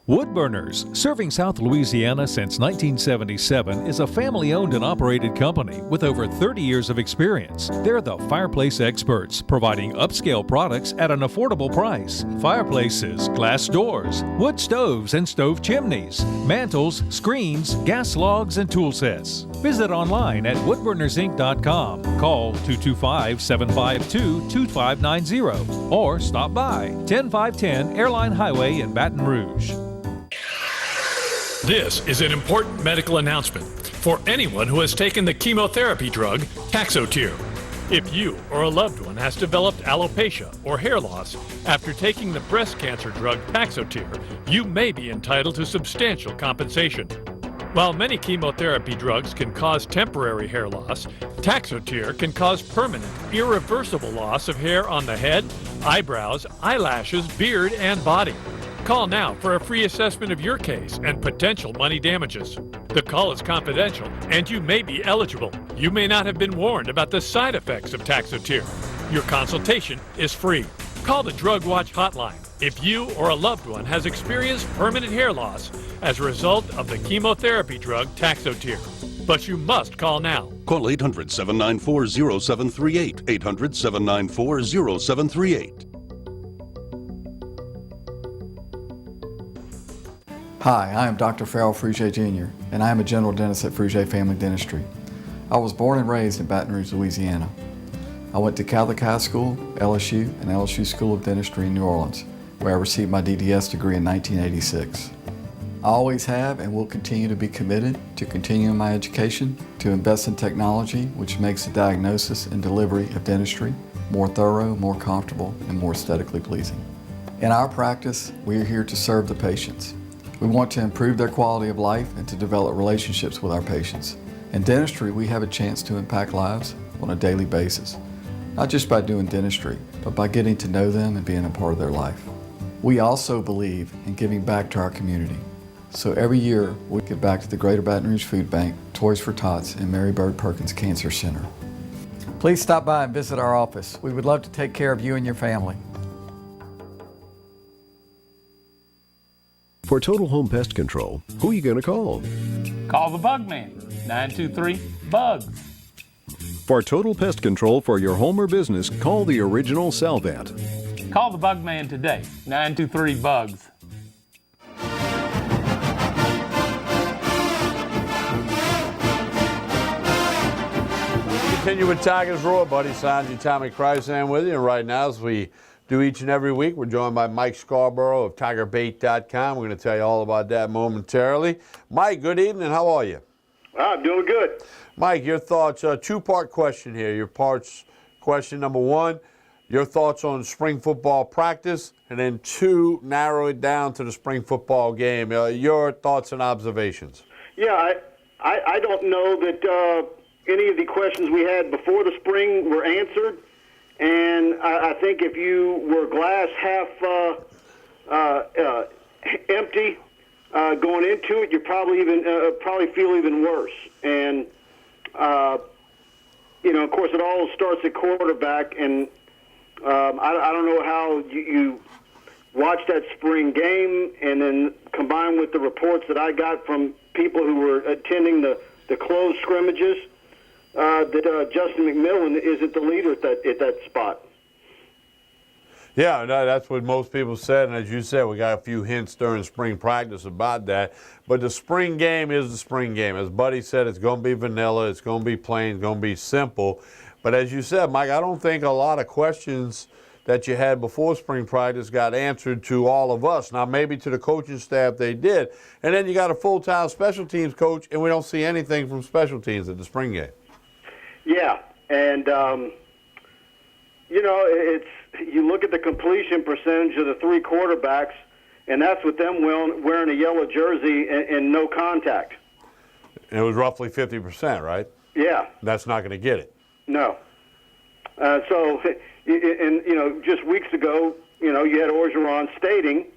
Woodburners, serving South Louisiana since 1977, is a family-owned and operated company with over 30 years of experience. They're the fireplace experts, providing upscale products at an affordable price. Fireplaces, glass doors, wood stoves and stove chimneys, mantles, screens, gas logs, and tool sets. Visit online at woodburnersinc.com. Call 225-752-2590 or stop by 10510 Airline Highway in Baton Rouge. This is an important medical announcement for anyone who has taken the chemotherapy drug Taxotere. If you or a loved one has developed alopecia or hair loss after taking the breast cancer drug Taxotere, you may be entitled to substantial compensation. While many chemotherapy drugs can cause temporary hair loss, Taxotere can cause permanent, irreversible loss of hair on the head, eyebrows, eyelashes, beard, and body. Call now for a free assessment of your case and potential money damages. The call is confidential and you may be eligible. You may not have been warned about the side effects of Taxotere. Your consultation is free. Call the Drug Watch hotline if you or a loved one has experienced permanent hair loss as a result of the chemotherapy drug Taxotere. But you must call now. Call 800-794-0738. 800-794-0738. Hi, I am Dr. Farrell Fruget Jr., and I am a general dentist at Fruget Family Dentistry. I was born and raised in Baton Rouge, Louisiana. I went to Catholic High School, LSU, and LSU School of Dentistry in New Orleans, where I received my DDS degree in 1986. I always have and will continue to be committed to continuing my education, to invest in technology which makes the diagnosis and delivery of dentistry more thorough, more comfortable, and more aesthetically pleasing. In our practice, we are here to serve the patients. We want to improve their quality of life and to develop relationships with our patients. In dentistry, we have a chance to impact lives on a daily basis, not just by doing dentistry, but by getting to know them and being a part of their life. We also believe in giving back to our community. So every year, we give back to the Greater Baton Rouge Food Bank, Toys for Tots, and Mary Bird Perkins Cancer Center. Please stop by and visit our office. We would love to take care of you and your family. For Total Home Pest Control, who are you going to call? Call the Bug Man, 923-BUGS. For total pest control for your home or business, call the original Salvat. Call the Bug Man today, 923-BUGS. Continue with Tigers Roar, buddy. Sanjay Tommy Krysan with you. And right now, as we do each and every week, we're joined by Mike Scarborough of TigerBait.com. We're going to tell you all about that momentarily. Mike, good evening. How are you? I'm doing good. Mike, your thoughts, two-part question here. Your parts, question number one, your thoughts on spring football practice, and then two, narrow it down to the spring football game. Your thoughts and observations. Yeah, I don't know that any of the questions we had before the spring were answered. And I think if you were glass half empty going into it, you probably feel even worse. And of course, it all starts at quarterback. And I don't know how you watch that spring game and then combine with the reports that I got from people who were attending the closed scrimmages. That Justin McMillan isn't the leader at that spot. Yeah, no, that's what most people said, and as you said, we got a few hints during spring practice about that. But the spring game is the spring game. As Buddy said, it's going to be vanilla, it's going to be plain, it's going to be simple. But as you said, Mike, I don't think a lot of questions that you had before spring practice got answered to all of us. Now, maybe to the coaching staff they did. And then you got a full-time special teams coach, and we don't see anything from special teams at the spring game. Yeah, and it's you look at the completion percentage of the three quarterbacks, and that's with them wearing a yellow jersey and no contact. And it was roughly 50%, right? Yeah. That's not going to get it. No. Just weeks ago, you had Orgeron stating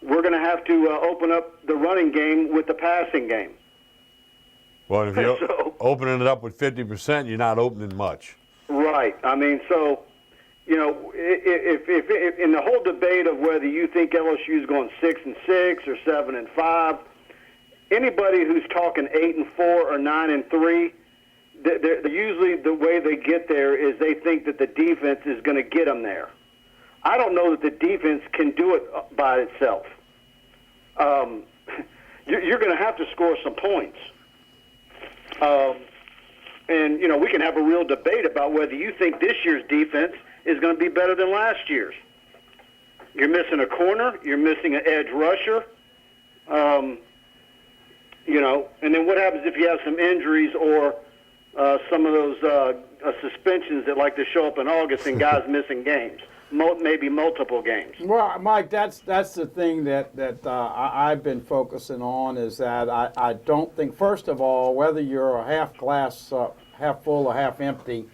we're going to have to open up the running game with the passing game. Well, if you're opening it up with 50%, you're not opening much. Right. I mean, so, if in the whole debate of whether you think LSU is going 6-6 or 7-5, anybody who's talking 8-4 or 9-3, they're usually the way they get there is they think that the defense is going to get them there. I don't know that the defense can do it by itself. You're going to have to score some points. And we can have a real debate about whether you think this year's defense is going to be better than last year's. You're missing a corner. You're missing an edge rusher. And then what happens if you have some injuries or some of those suspensions that like to show up in August and guys missing games, maybe multiple games? Well, Mike, that's the thing that I've been focusing on is that I don't think, first of all, whether you're a half glass, half full or half empty,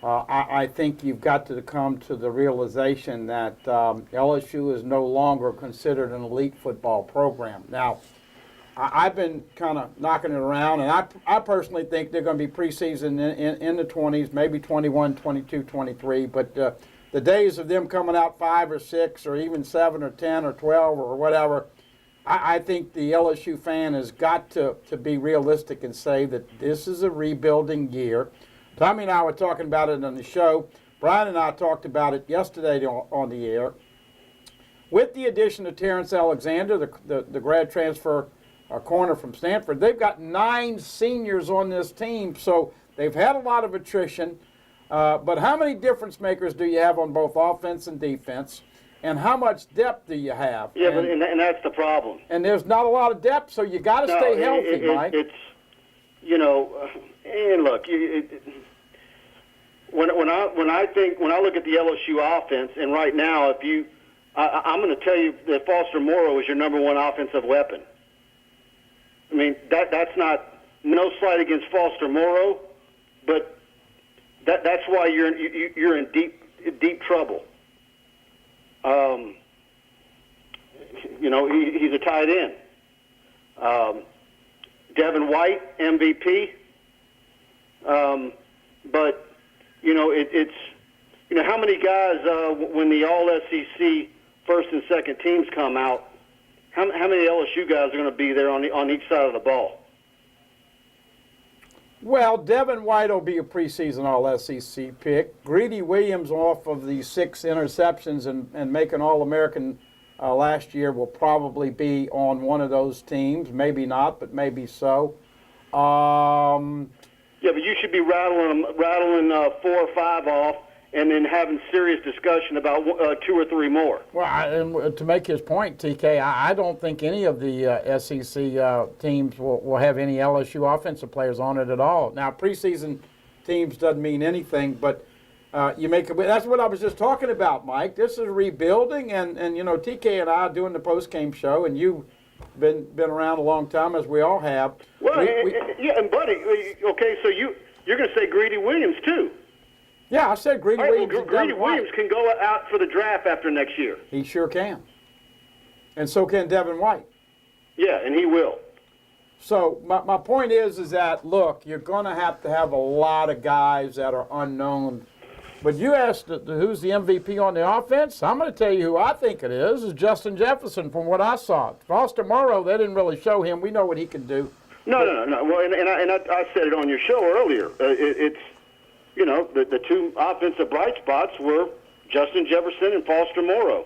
I think you've got to come to the realization that LSU is no longer considered an elite football program. Now, I've been kind of knocking it around, and I personally think they're going to be preseason in the 20s, maybe 21, 22, 23, but the days of them coming out 5 or 6 or even 7 or 10 or 12 or whatever, I think the LSU fan has got to be realistic and say that this is a rebuilding year. Tommy and I were talking about it on the show. Brian and I talked about it yesterday on the air. With the addition of Terrence Alexander, the grad transfer corner from Stanford, they've got 9 seniors on this team, so they've had a lot of attrition. But how many difference makers do you have on both offense and defense? And how much depth do you have? Yeah, and that's the problem. And there's not a lot of depth, so you got to stay healthy, Mike. It's, and look, when I look at the LSU offense, and right now, I'm going to tell you that Foster Moreau is your number 1 offensive weapon. I mean, that's not no slight against Foster Moreau, but that's why you're in deep trouble. He's a tight end. Devin White, MVP. But it's how many guys when the All-SEC first and second teams come out, how many LSU guys are going to be there on each side of the ball? Well, Devin White will be a preseason All-SEC pick. Greedy Williams, off of the 6 interceptions and making All-American last year, will probably be on one of those teams. Maybe not, but maybe so. Yeah, but you should be rattling 4 or 5 off and then having serious discussion about 2 or 3 more. Well, and to make his point, TK, I don't think any of the SEC teams will have any LSU offensive players on it at all. Now, preseason teams doesn't mean anything, but that's what I was just talking about, Mike. This is rebuilding, and TK and I are doing the post-game show, and you've been around a long time, as we all have. Well, yeah, and buddy, okay, so you're going to say Greedy Williams too. Yeah, I said Greedy Williams. Well, Greedy Williams can go out for the draft after next year. He sure can. And so can Devin White. Yeah, and he will. So my point is that, look, you're going to have a lot of guys that are unknown. But you asked who's the MVP on the offense. I'm going to tell you who I think it is Justin Jefferson from what I saw. Foster Moreau, they didn't really show him. We know what he can do. No. Well, and I said it on your show earlier. It's the 2 offensive bright spots were Justin Jefferson and Foster Moreau.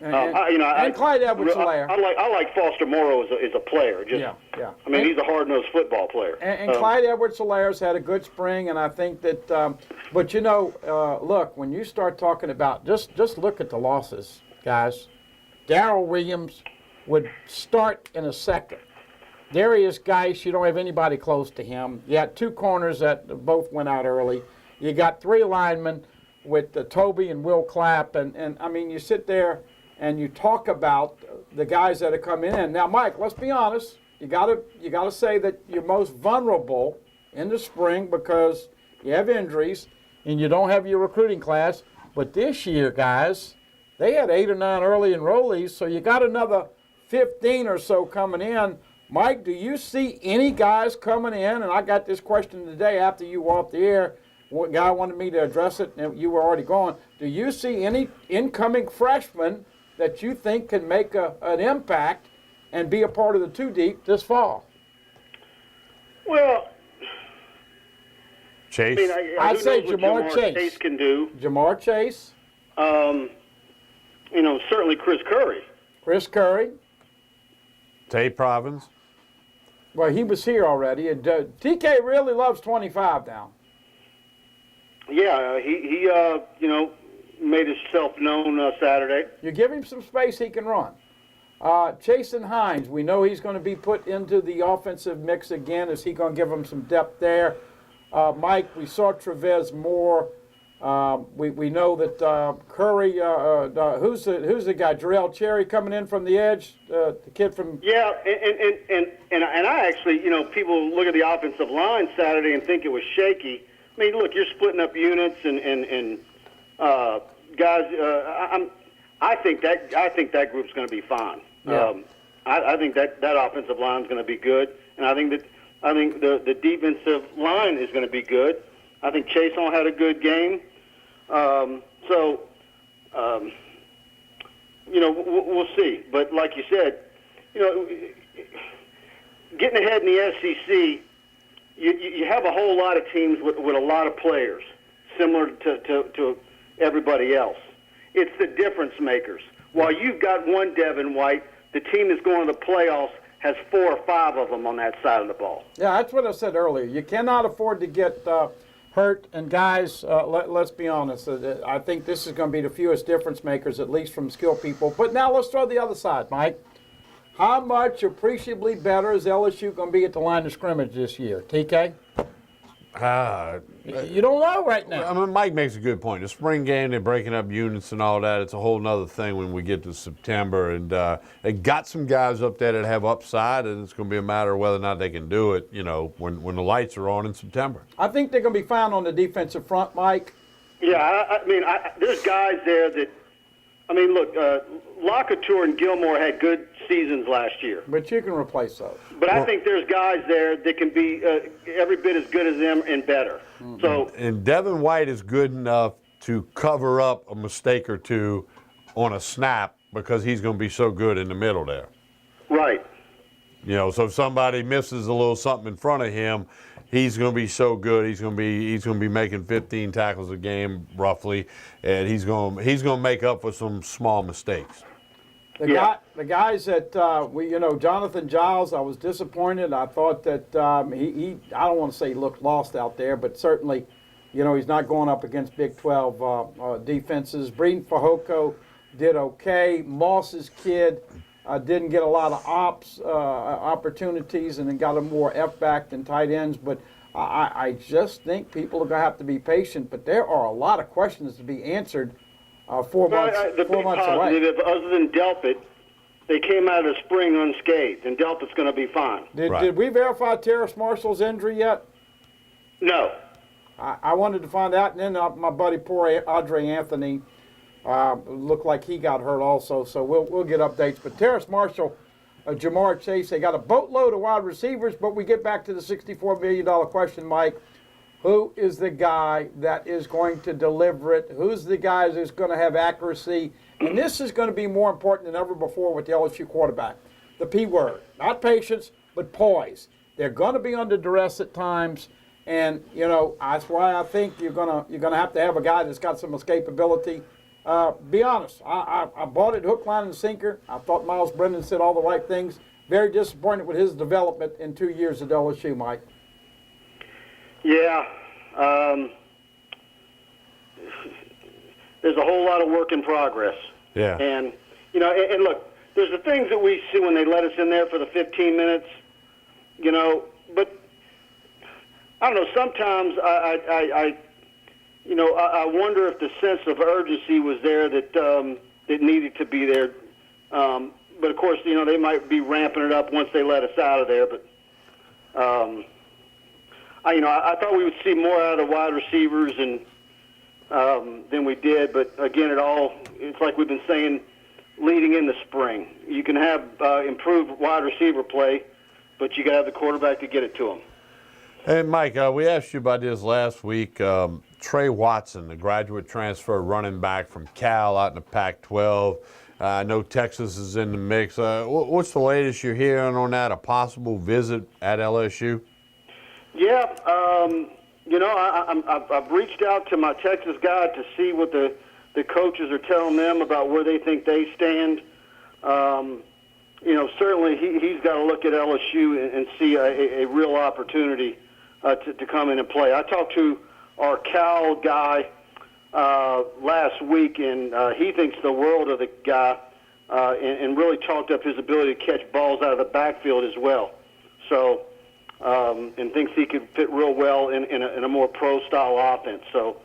And Clyde Edwards-Helaire. I like Foster Moreau as a player. Yeah. I mean, he's a hard-nosed football player. And Clyde Edwards-Helaire's had a good spring, and I think that. But look, when you start talking about just look at the losses, guys. Darrell Williams would start in a second. Darius Geis, you don't have anybody close to him. You got 2 corners that both went out early. You got 3 linemen with Toby and Will Clapp, and I mean, you sit there and you talk about the guys that are coming in. Now, Mike, let's be honest. You gotta say that you're most vulnerable in the spring because you have injuries and you don't have your recruiting class. But this year, guys, they had 8 or 9 early enrollees, so you got another 15 or so coming in. Mike, do you see any guys coming in? And I got this question today after you were off the air. One guy wanted me to address it, and you were already gone. Do you see any incoming freshmen that you think can make an impact and be a part of the 2 deep this fall? Well, Chase. I mean, I'd say Jamar Chase can do. Jamar Chase. Certainly Chris Curry. Chris Curry. Tate Provins. Well, he was here already. And TK really loves 25 now. Yeah, he made himself known Saturday. You give him some space, he can run. Chasen Hines, we know he's going to be put into the offensive mix again. Is he going to give him some depth there? Mike, we saw Trevez Moore. We know that Curry. Who's the guy? Jarrell Cherry coming in from the edge. The kid from. Yeah, and I actually, people look at the offensive line Saturday and think it was shaky. I mean, look, you're splitting up units and guys. I think that group's going to be fine. Yeah. I think that offensive line is going to be good, and I think the defensive line is going to be good. I think Chason had a good game, we'll see. But like you said, you know, getting ahead in the SEC, you have a whole lot of teams with a lot of players, similar to everybody else. It's the difference makers. While you've got one Devin White, the team that's going to the playoffs has 4 or 5 of them on that side of the ball. Yeah, that's what I said earlier. You cannot afford to get hurt. And guys, let's be honest. I think this is going to be the fewest difference makers, at least from skilled people. But now let's throw the other side, Mike. How much appreciably better is LSU going to be at the line of scrimmage this year? TK? You don't know right now. I mean, Mike makes a good point. The spring game, they're breaking up units and all that. It's a whole nother thing when we get to September. And they got some guys up there that have upside, and it's going to be a matter of whether or not they can do it, you know, when the lights are on in September. I think they're going to be fine on the defensive front, Mike. Yeah, I mean, there's guys there that, I mean, look, LeCouture and Gilmore had good seasons last year. But you can replace those. But I think there's guys there that can be every bit as good as them and better. Mm-hmm. So, and Devin White is good enough to cover up a mistake or two on a snap because he's going to be so good in the middle there. Right. You know, so if somebody misses a little something in front of him, he's going to be so good. He's going to be making 15 tackles a game roughly, and he's going to make up for some small mistakes. The guys that Jonathan Giles, I was disappointed. I thought that he I don't want to say he looked lost out there, but certainly, he's not going up against Big 12 defenses. Breeden Fehoko did okay. Moss's kid didn't get a lot of opportunities and then got a more F-back than tight ends, but I just think people are going to have to be patient, but there are a lot of questions to be answered 4 months away. The big positive, other than Delpit, they came out of the spring unscathed, and Delpit's going to be fine. Did we verify Terrace Marshall's injury yet? No. I wanted to find out, and then my buddy, poor Andre Anthony, looked like he got hurt also, so we'll get updates. But Terrace Marshall, Jamar Chase, they got a boatload of wide receivers, but we get back to the $64 million question, Mike. Who is the guy that is going to deliver it? Who's the guy who's going to have accuracy? And this is going to be more important than ever before with the LSU quarterback. The P word, not patience, but poise. They're going to be under duress at times, and that's why I think you're going to have a guy that's got some escapability. Be honest, I bought it hook, line, and sinker. I thought Miles Brennan said all the right things. Very disappointed with his development in 2 years at LSU, Mike. Yeah. There's a whole lot of work in progress. Yeah. And, and look, there's the things that we see when they let us in there for the 15 minutes, but I don't know, sometimes I wonder if the sense of urgency was there that needed to be there. But, of course, they might be ramping it up once they let us out of there. But, I thought we would see more out of the wide receivers than we did. But, again, it's like we've been saying leading in the spring. You can have improved wide receiver play, but you got to have the quarterback to get it to them. Hey, Mike, we asked you about this last week. Trey Watson, the graduate transfer running back from Cal out in the Pac-12. I know Texas is in the mix. What's the latest you're hearing on that, a possible visit at LSU? Yeah, I've reached out to my Texas guy to see what the coaches are telling them about where they think they stand. Certainly he's got to look at LSU and see a real opportunity to come in and play. I talked to our Cal guy last week, and he thinks the world of the guy and really talked up his ability to catch balls out of the backfield as well. So, and thinks he could fit real well in a more pro-style offense. So,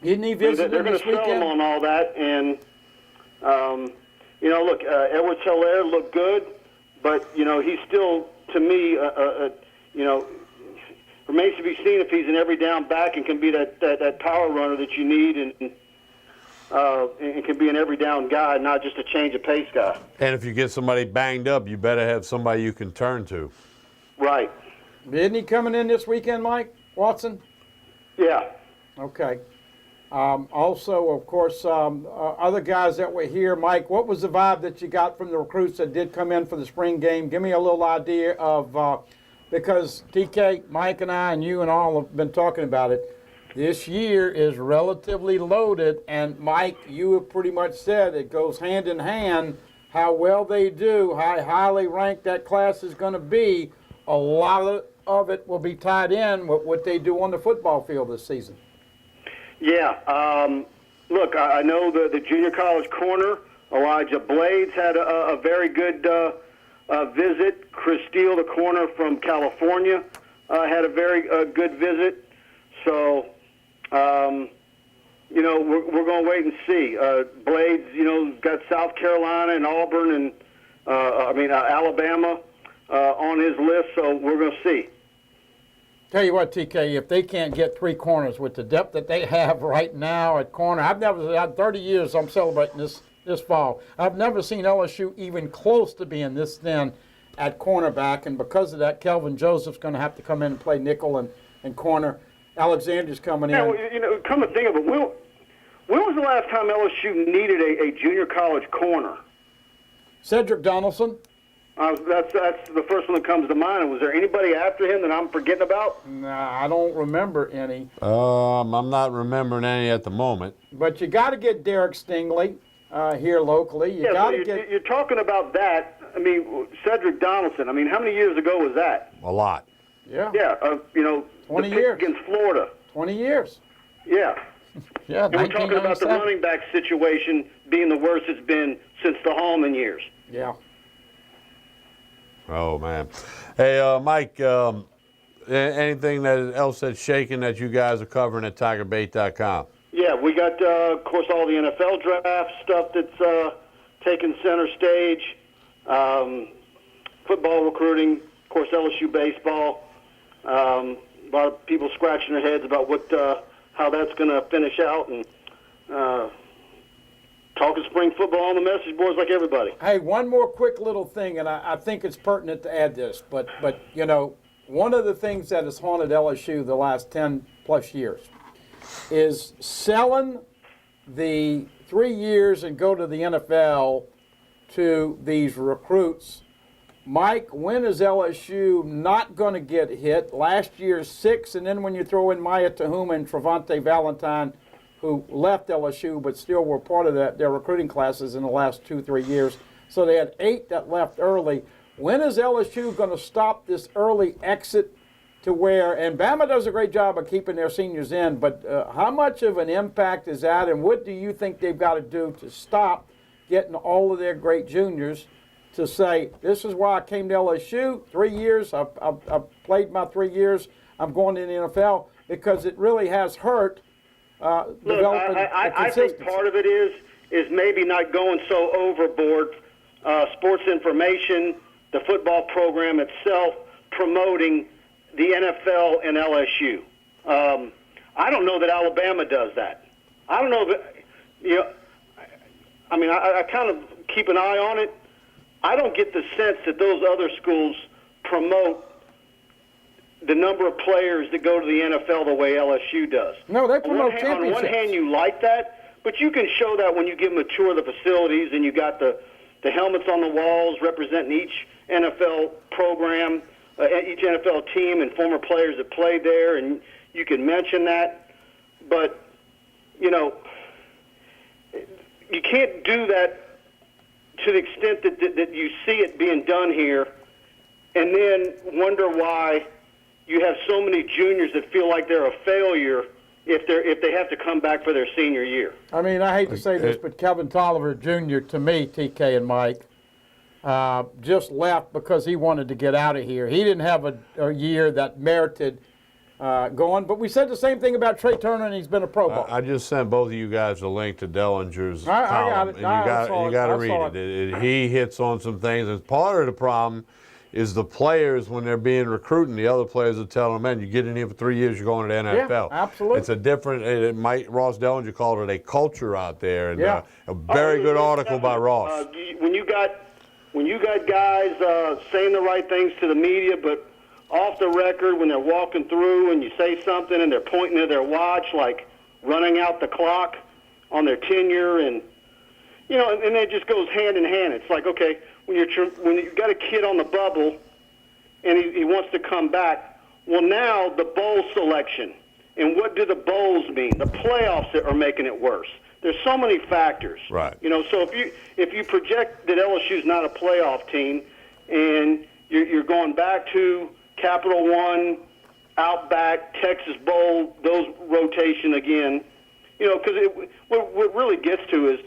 Isn't he visiting they're going to sell him on all that. And, look, Edwards Hilaire looked good, but, he's still, to me, remains to be seen if he's an every down back and can be that power runner that you need and can be an every down guy, not just a change of pace guy. And if you get somebody banged up, you better have somebody you can turn to. Right. Isn't he coming in this weekend, Mike Watson? Yeah. Okay. Also, of course, other guys that were here. Mike, what was the vibe that you got from the recruits that did come in for the spring game? Give me a little idea of, because TK, Mike and I and you and all have been talking about it, this year is relatively loaded, and Mike, you have pretty much said it goes hand in hand how well they do, how highly ranked that class is going to be. A lot of it will be tied in with what they do on the football field this season. Yeah. Look, I know the junior college corner, Elijah Blades, had a very good visit. Chris Steele, the corner from California, had a very good visit. So, you know, we're going to wait and see. Blades, you know, got South Carolina and Auburn and, Alabama on his list, so we're going to see. Tell you what, TK, if they can't get three corners with the depth that they have right now at corner, I've never, 30 years I'm celebrating this fall, I've never seen LSU even close to being this thin at cornerback, and because of that, Kelvin Joseph's going to have to come in and play nickel and corner. Alexander's coming in. Now, you know, come to think of it, when was the last time LSU needed a junior college corner? Cedric Donaldson. That's the first one that comes to mind. And was there anybody after him that I'm forgetting about? Nah, I don't remember any. I'm not remembering any at the moment. But you got to get Derek Stingley here locally. You're talking about that. I mean, Cedric Donaldson. I mean, how many years ago was that? A lot. Yeah. Yeah. 20 the years against Florida. 20 years. Yeah. Yeah. And we're talking about the running back situation being the worst it's been since the Hallman years. Yeah. Oh, man. Hey, Mike, anything else that's shaking that you guys are covering at TigerBait.com? Yeah, we got, of course, all the NFL draft stuff that's taking center stage, football recruiting, of course, LSU baseball. A lot of people scratching their heads about how that's going to finish out, and talking spring football on the message boards like everybody. Hey, one more quick little thing, and I think it's pertinent to add this, but you know, one of the things that has haunted LSU the last 10-plus years is selling the 3 years and go to the NFL to these recruits. Mike, when is LSU not going to get hit? Last year, 6, and then when you throw in Maya Tahuma and Travante Valentine, who left LSU but still were part of their recruiting classes in the last 2-3 years. So they had 8 that left early. When is LSU going to stop this early exit to where, and Bama does a great job of keeping their seniors in, but how much of an impact is that, and what do you think they've got to do to stop getting all of their great juniors to say, this is why I came to LSU, 3 years, I've played my 3 years, I'm going to the NFL, because it really has hurt Look, I think part of it is maybe not going so overboard. Sports information, the football program itself, promoting the NFL and LSU. I don't know that Alabama does that. I don't know that, you know, I mean, I kind of keep an eye on it. I don't get the sense that those other schools promote the number of players that go to the NFL the way LSU does. No, they promote championships. On one hand, you like that, but you can show that when you give them a tour of the facilities and you got the helmets on the walls representing each NFL program, each NFL team and former players that played there, and you can mention that. But, you know, you can't do that to the extent that you see it being done here and then wonder why you have so many juniors that feel like they're a failure if they have to come back for their senior year. I mean, I hate to say this, but Kevin Tolliver Jr., to me, TK and Mike, just left because he wanted to get out of here. He didn't have a year that merited going, but we said the same thing about Trey Turner, and he's been a Pro Bowl. I just sent both of you guys a link to Dellinger's I got column, it. and you got to read it. He hits on some things, and part of the problem is the players, when they're being recruiting, the other players are telling them, man, you get in here for 3 years, you're going to the NFL. Yeah, absolutely. It's a different, Ross Dellinger called it a culture out there, and a very good article by Ross. When you got guys saying the right things to the media, but off the record, when they're walking through and you say something and they're pointing to their watch like, running out the clock on their tenure, and and it just goes hand in hand. It's like, okay, when you've got a kid on the bubble and he wants to come back, well, now the bowl selection, and what do the bowls mean? The playoffs are making it worse. There's so many factors. Right. So if you project that LSU's not a playoff team, and you're going back to Capital One, Outback, Texas Bowl, those rotation again, because what really gets to is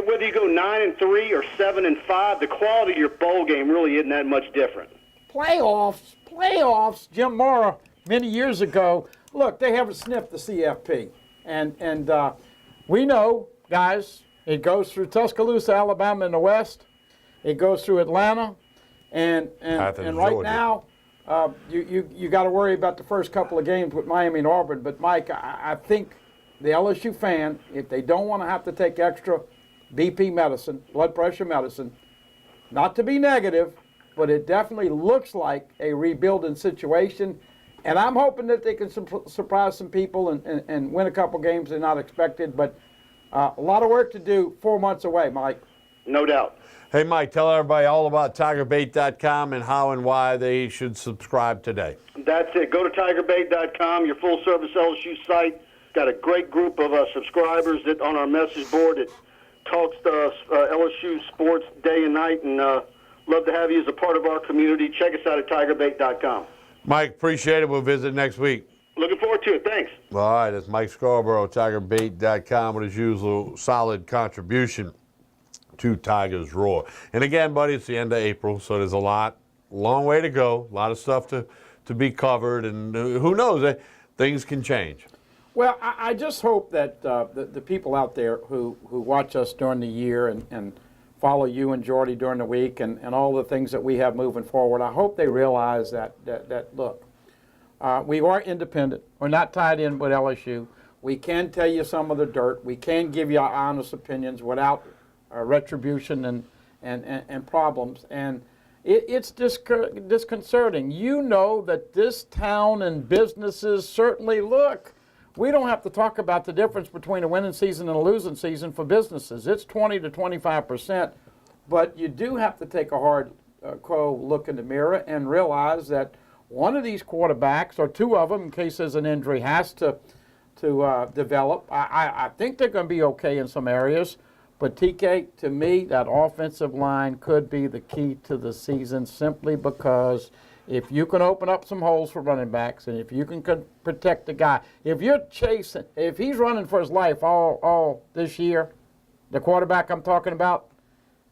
whether you go 9-3 or 7-5, the quality of your bowl game really isn't that much different. Playoffs. Jim Mora many years ago. Look, they haven't sniffed the CFP, and we know, guys. It goes through Tuscaloosa, Alabama in the West. It goes through Atlanta, and right Georgia. now, you got to worry about the first couple of games with Miami and Auburn. But Mike, I think the LSU fan, if they don't want to have to take extra BP medicine, blood pressure medicine, not to be negative, but it definitely looks like a rebuilding situation. And I'm hoping that they can surprise some people and win a couple games they're not expected. But a lot of work to do 4 months away, Mike. No doubt. Hey, Mike, tell everybody all about TigerBait.com and how and why they should subscribe today. That's it. Go to TigerBait.com, your full-service LSU site. Got a great group of subscribers that on our message board that talks to LSU sports day and night, and love to have you as a part of our community. Check us out at TigerBait.com. Mike, appreciate it. We'll visit next week. Looking forward to it. Thanks. All right, it's Mike Scarborough, TigerBait.com, with his usual solid contribution to Tigers Roar. And again, buddy, it's the end of April, so there's long way to go, a lot of stuff to be covered, and who knows, things can change. Well, I just hope that the people out there who watch us during the year and follow you and Jordy during the week and all the things that we have moving forward, I hope they realize that look, we are independent. We're not tied in with LSU. We can tell you some of the dirt. We can give you our honest opinions without retribution and problems. And it's disconcerting. You know that this town and businesses certainly look. We don't have to talk about the difference between a winning season and a losing season for businesses. It's 20 to 25%, but you do have to take a hard look in the mirror and realize that one of these quarterbacks, or two of them, in case there's an injury, has to develop. I think they're going to be okay in some areas, but TK, to me, that offensive line could be the key to the season simply because if you can open up some holes for running backs and if you can protect the guy, if he's running for his life all this year, the quarterback I'm talking about,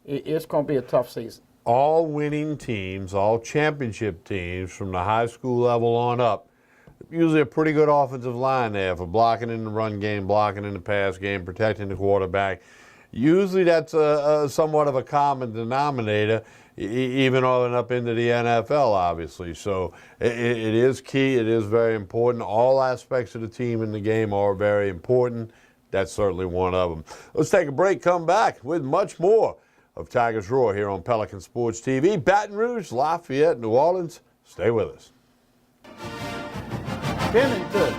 it's going to be a tough season. All winning teams, all championship teams from the high school level on up, usually a pretty good offensive line there for blocking in the run game, blocking in the pass game, protecting the quarterback. Usually that's somewhat of a common denominator, even on up into the NFL, obviously. So it is key. It is very important. All aspects of the team in the game are very important. That's certainly one of them. Let's take a break, come back with much more of Tigers Roar here on Pelican Sports TV. Baton Rouge, Lafayette, New Orleans. Stay with us. Pennington.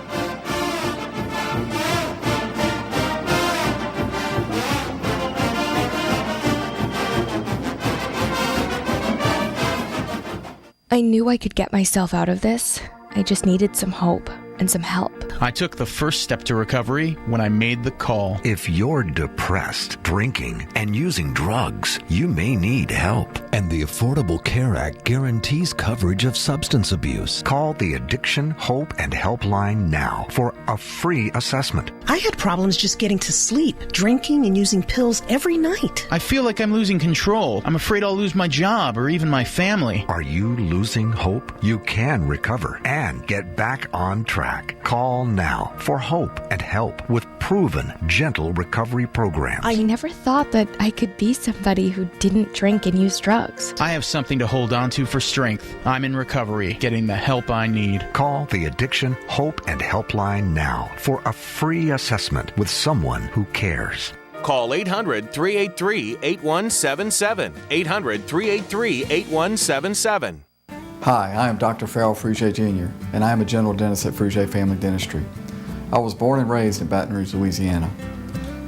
I knew I could get myself out of this. I just needed some hope and some help. I took the first step to recovery when I made the call. If you're depressed, drinking, and using drugs, you may need help. And the Affordable Care Act guarantees coverage of substance abuse. Call the Addiction, Hope, and Helpline now for a free assessment. I had problems just getting to sleep, drinking and using pills every night. I feel like I'm losing control. I'm afraid I'll lose my job or even my family. Are you losing hope? You can recover and get back on track. Call now for hope and help with proven, gentle recovery programs. I never thought that I could be somebody who didn't drink and use drugs. I have something to hold on to for strength. I'm in recovery, getting the help I need. Call the Addiction, Hope, and Helpline now for a free assessment with someone who cares. Call 800-383-8177. 800-383-8177. Hi, I am Dr. Farrell Frugier Jr., and I am a general dentist at Frugier Family Dentistry. I was born and raised in Baton Rouge, Louisiana.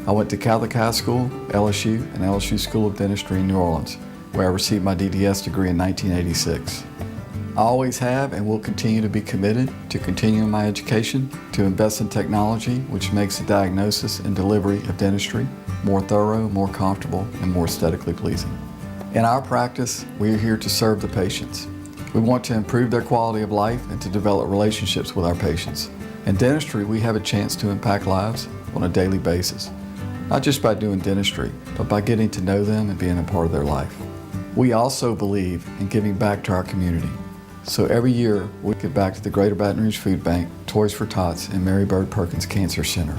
I went to Catholic High School, LSU, and LSU School of Dentistry in New Orleans, where I received my DDS degree in 1986. I always have and will continue to be committed to continuing my education, to invest in technology which makes the diagnosis and delivery of dentistry more thorough, more comfortable, and more aesthetically pleasing. In our practice, we are here to serve the patients. We want to improve their quality of life and to develop relationships with our patients. In dentistry, we have a chance to impact lives on a daily basis, not just by doing dentistry, but by getting to know them and being a part of their life. We also believe in giving back to our community. So every year, we give back to the Greater Baton Rouge Food Bank, Toys for Tots, and Mary Bird Perkins Cancer Center.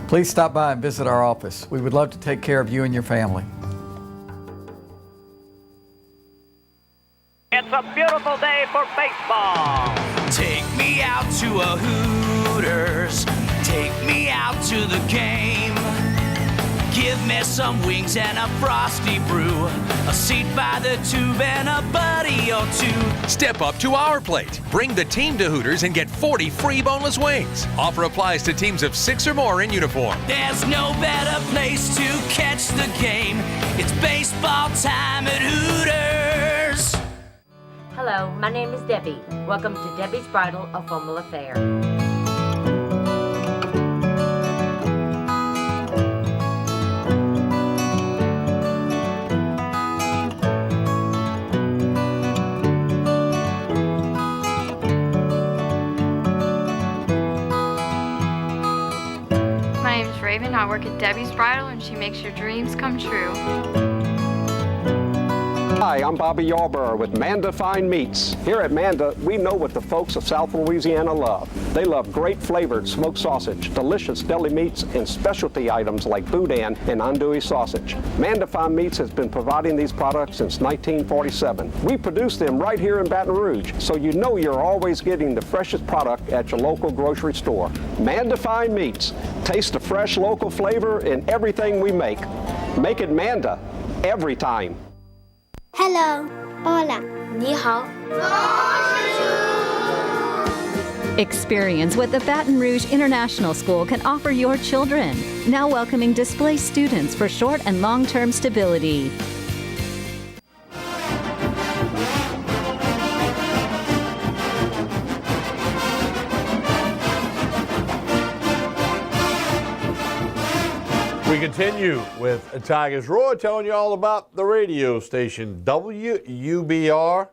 Please stop by and visit our office. We would love to take care of you and your family. It's a beautiful day for baseball. Take me out to a Hooters. Take me out to the game. Give me some wings and a frosty brew. A seat by the tube and a buddy or two. Step up to our plate. Bring the team to Hooters and get 40 free boneless wings. Offer applies to teams of 6 or more in uniform. There's no better place to catch the game. It's baseball time at Hooters. Hello, my name is Debbie. Welcome to Debbie's Bridal, a Formal Affair. My name is Raven. I work at Debbie's Bridal, and she makes your dreams come true. Hi, I'm Bobby Yarborough with Manda Fine Meats. Here at Manda, we know what the folks of South Louisiana love. They love great flavored smoked sausage, delicious deli meats, and specialty items like boudin and andouille sausage. Manda Fine Meats has been providing these products since 1947. We produce them right here in Baton Rouge, so you know you're always getting the freshest product at your local grocery store. Manda Fine Meats. Taste the fresh local flavor in everything we make. Make it Manda every time. Hello. Hola. Ni hao. Experience what the Baton Rouge International School can offer your children. Now welcoming displaced students for short and long-term stability. We continue with Tigers Roar, telling you all about the radio station WUBR,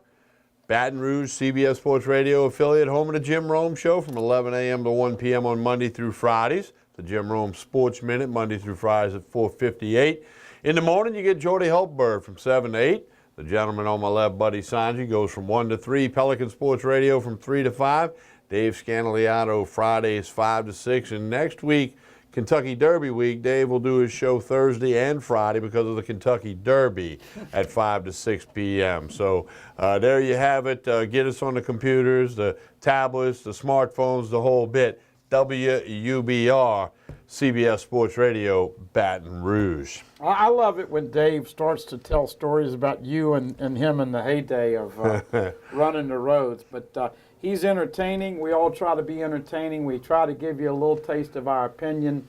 Baton Rouge CBS Sports Radio affiliate, home of the Jim Rome Show from 11 a.m. to 1 p.m. on Monday through Fridays. The Jim Rome Sports Minute, Monday through Fridays at 4:58. In the morning, you get Jordy Hultberg from 7 to 8. The gentleman on my left, Buddy Sanji, goes from 1 to 3. Pelican Sports Radio from 3 to 5. Dave Scandaliato Fridays 5 to 6. And next week, Kentucky Derby week, Dave will do his show Thursday and Friday because of the Kentucky Derby at 5 to 6 p.m. So there you have it. Get us on the computers, the tablets, the smartphones, the whole bit. WUBR, CBS Sports Radio, Baton Rouge. I love it when Dave starts to tell stories about you and him in the heyday of running the roads. But he's entertaining. We all try to be entertaining. We try to give you a little taste of our opinion.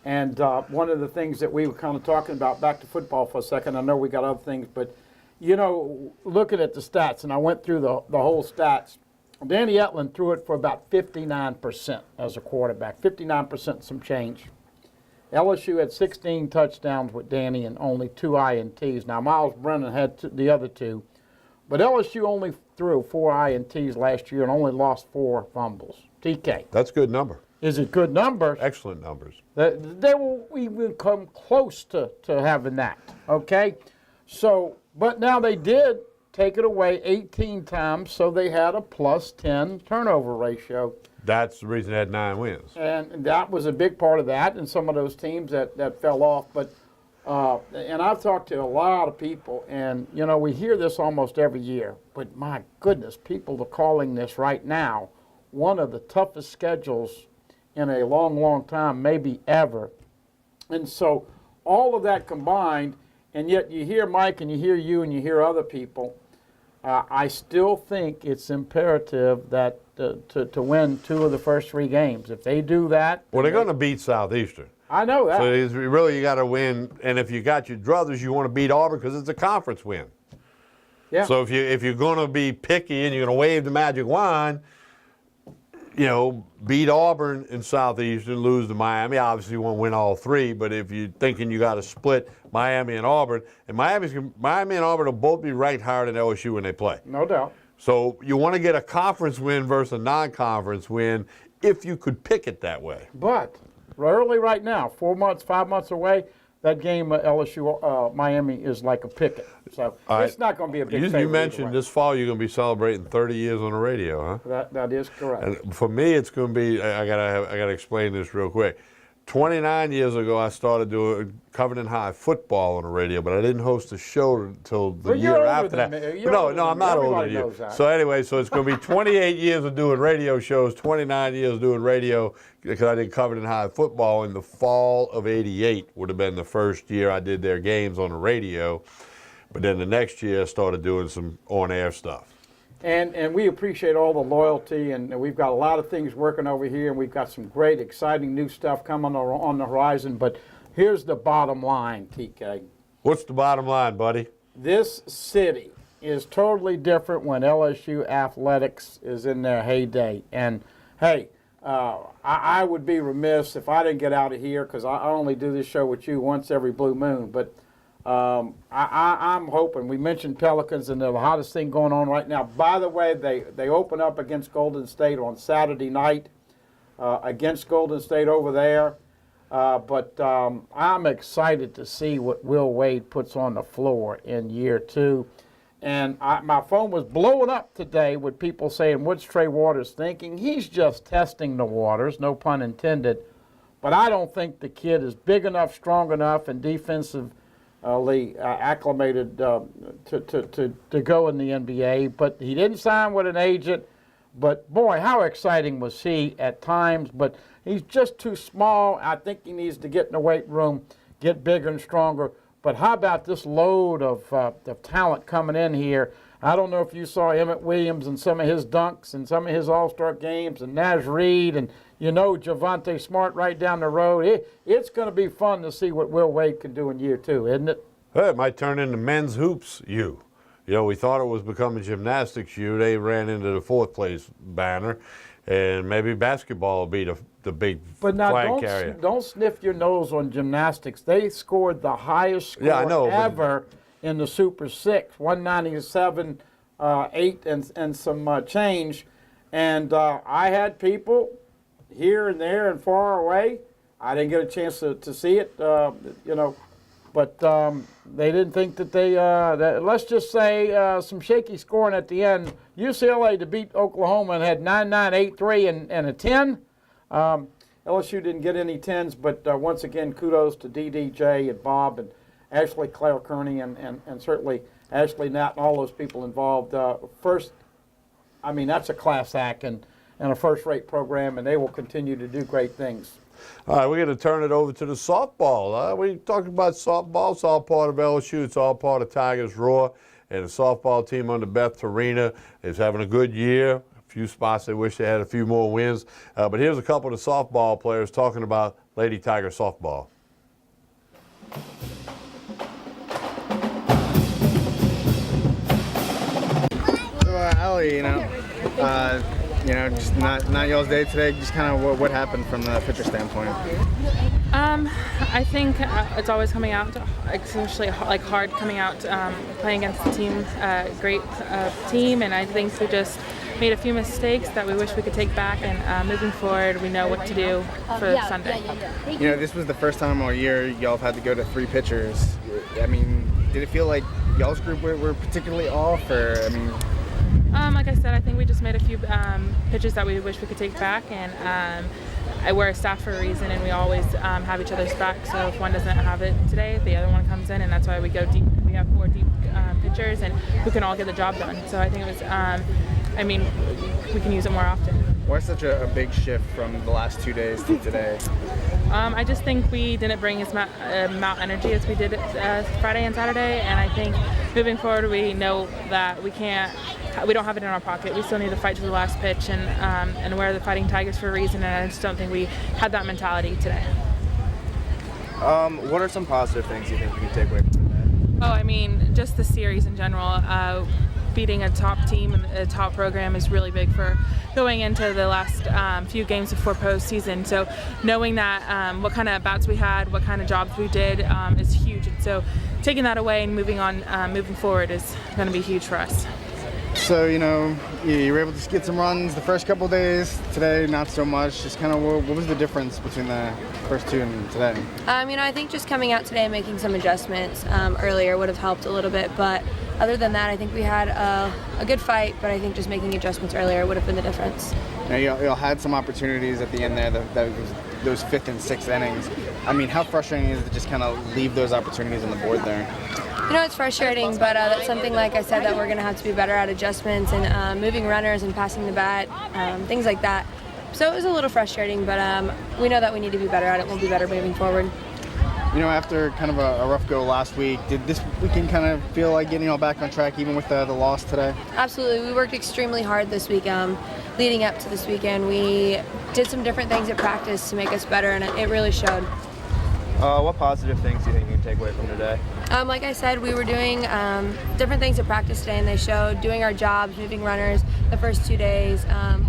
And one of the things that we were kind of talking about, back to football for a second, I know we got other things, but, you know, looking at the stats, and I went through the whole stats, Danny Etling threw it for about 59% as a quarterback, 59% some change. LSU had 16 touchdowns with Danny and only 2 INTs. Now, Miles Brennan had the other 2. But LSU only threw 4 INTs last year and only lost 4 fumbles. TK. That's a good number. Is it good numbers? Excellent numbers. They will even come close to having that, okay? So, but now they did take it away 18 times, so they had a plus 10 turnover ratio. That's the reason they had 9 wins. And that was a big part of that, and some of those teams that fell off. But and I've talked to a lot of people, and, you know, we hear this almost every year. But, my goodness, people are calling this right now one of the toughest schedules in a long, long time, maybe ever. And so all of that combined, and yet you hear Mike and you hear you and you hear other people, I still think it's imperative that to win 2 of the first 3 games. If they do that, well, they're going to beat Southeastern. I know that. So it's really, you got to win, and if you got your druthers, you want to beat Auburn because it's a conference win. Yeah. So if you're going to be picky and you're going to wave the magic wand, beat Auburn and Southeastern, lose to Miami. Obviously, you want to win all 3, but if you're thinking you got to split Miami and Auburn, and Miami and Auburn will both be ranked higher than LSU when they play. No doubt. So you want to get a conference win versus a non-conference win if you could pick it that way. But early right now, 4 months, 5 months away, that game LSU Miami is like a picket. So it's not going to be a big favorite. You mentioned this fall you're going to be celebrating 30 years on the radio, huh? That is correct. And for me, it's going to be. I gotta explain this real quick. 29 years ago, I started doing Covington High football on the radio, but I didn't host a show until the year after that. No, I'm not older than you. So anyway, so it's going to be 28 years of doing radio shows, 29 years doing radio, because I did Covington High football in the fall of '88 would have been the first year I did their games on the radio. But then the next year I started doing some on-air stuff. And we appreciate all the loyalty, and we've got a lot of things working over here, and we've got some great, exciting new stuff coming on the horizon. But here's the bottom line, TK. What's the bottom line, buddy? This city is totally different when LSU athletics is in their heyday. And, hey, I would be remiss if I didn't get out of here, because I only do this show with you once every blue moon. But I'm hoping. We mentioned Pelicans, and they're the hottest thing going on right now. By the way, they open up against Golden State on Saturday night, against Golden State over there. But I'm excited to see what Will Wade puts on the floor in year 2. And my phone was blowing up today with people saying, what's Trey Waters thinking? He's just testing the waters, no pun intended. But I don't think the kid is big enough, strong enough, and defensively acclimated to go in the NBA. But he didn't sign with an agent. But, boy, how exciting was he at times. But he's just too small. I think he needs to get in the weight room, get bigger and stronger. But how about this load of talent coming in here? I don't know if you saw Emmett Williams and some of his dunks and some of his all-star games, and Naz Reid and, Javonte Smart right down the road. It's going to be fun to see what Will Wade can do in year 2, isn't it? It might turn into men's hoops U. We thought it was becoming gymnastics U. They ran into the 4th place banner, and maybe basketball will be the big flag carrier. But now don't sniff your nose on gymnastics. They scored the highest score ever in the Super 6, 197, 8 and some change. And I had people here and there and far away. I didn't get a chance to see it, but they didn't think that they, let's just say some shaky scoring at the end. UCLA to beat Oklahoma and had 9-9, 8-3 and a 10. LSU didn't get any 10s, but once again, kudos to DDJ and Bob and Ashley Claire Kearney and certainly Ashley Knapp and all those people involved. That's a class act and a first-rate program, and they will continue to do great things. All right, we're going to turn it over to the softball. We talked about softball. It's all part of LSU. It's all part of Tigers Roar. And the softball team under Beth Torina is having a good year. A few spots they wish they had a few more wins. But here's a couple of the softball players talking about Lady Tiger softball. Just not y'all's day today. Just kind of what happened from the pitcher standpoint. I think it's always coming out, especially hard coming out, playing against the team, great team, and I think we just made a few mistakes that we wish we could take back. And moving forward, we know what to do for Sunday. This was the first time all year y'all have had to go to 3 pitchers. Did it feel like y'all's group were particularly off, or like I said, I think we just made a few pitches that we wish we could take back, and we're a staff for a reason, and we always have each other's back. So if one doesn't have it today, the other one comes in, and that's why we go deep. We have 4 deep pitchers and who can all get the job done. So I think it was, we can use it more often. Why such a big shift from the last 2 days to today? I just think we didn't bring as much energy as we did Friday and Saturday, and I think moving forward we know that we don't have it in our pocket. We still need to fight to the last pitch, and we're the Fighting Tigers for a reason, and I just don't think we had that mentality today. What are some positive things you think we can take away from today? Just the series in general. Beating a top team and a top program is really big for going into the last few games before postseason. So knowing that what kind of at-bats we had, what kind of jobs we did is huge. And so taking that away and moving forward is going to be huge for us. So, you were able to get some runs the first couple days. Today, not so much. Just kind of what was the difference between the first two and today? I think just coming out today and making some adjustments earlier would have helped a little bit. But other than that, I think we had a good fight, but I think just making adjustments earlier would have been the difference. Now, y'all had some opportunities at the end there, that was those 5th and 6th innings. How frustrating is it to just kind of leave those opportunities on the board there? It's frustrating, but that's something, like I said, that we're going to have to be better at, adjustments and moving runners and passing the bat, things like that. So it was a little frustrating, but we know that we need to be better at it. We'll be better moving forward. After kind of a rough go last week, did this weekend kind of feel like getting y'all back on track even with the loss today? Absolutely. We worked extremely hard this week. Leading up to this weekend, we did some different things at practice to make us better, and it really showed. What positive things do you think you can take away from today? Like I said, we were doing different things at practice today, and they showed doing our jobs, moving runners the first 2 days.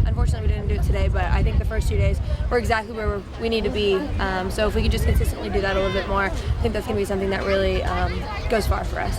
Unfortunately, we didn't do it today, but I think the first 2 days were exactly where we need to be. So if we could just consistently do that a little bit more, I think that's going to be something that really goes far for us.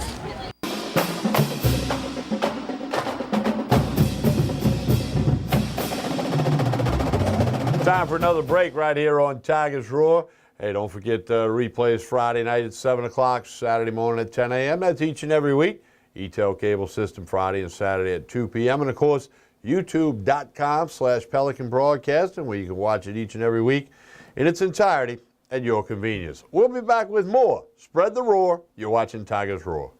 Time for another break right here on Tigers Roar. Hey, don't forget replays Friday night at 7 o'clock, Saturday morning at 10 a.m. That's each and every week. ETEL Cable System Friday and Saturday at 2 p.m. And, of course, youtube.com/Pelican Broadcasting, where you can watch it each and every week in its entirety at your convenience. We'll be back with more. Spread the roar. You're watching Tigers Roar.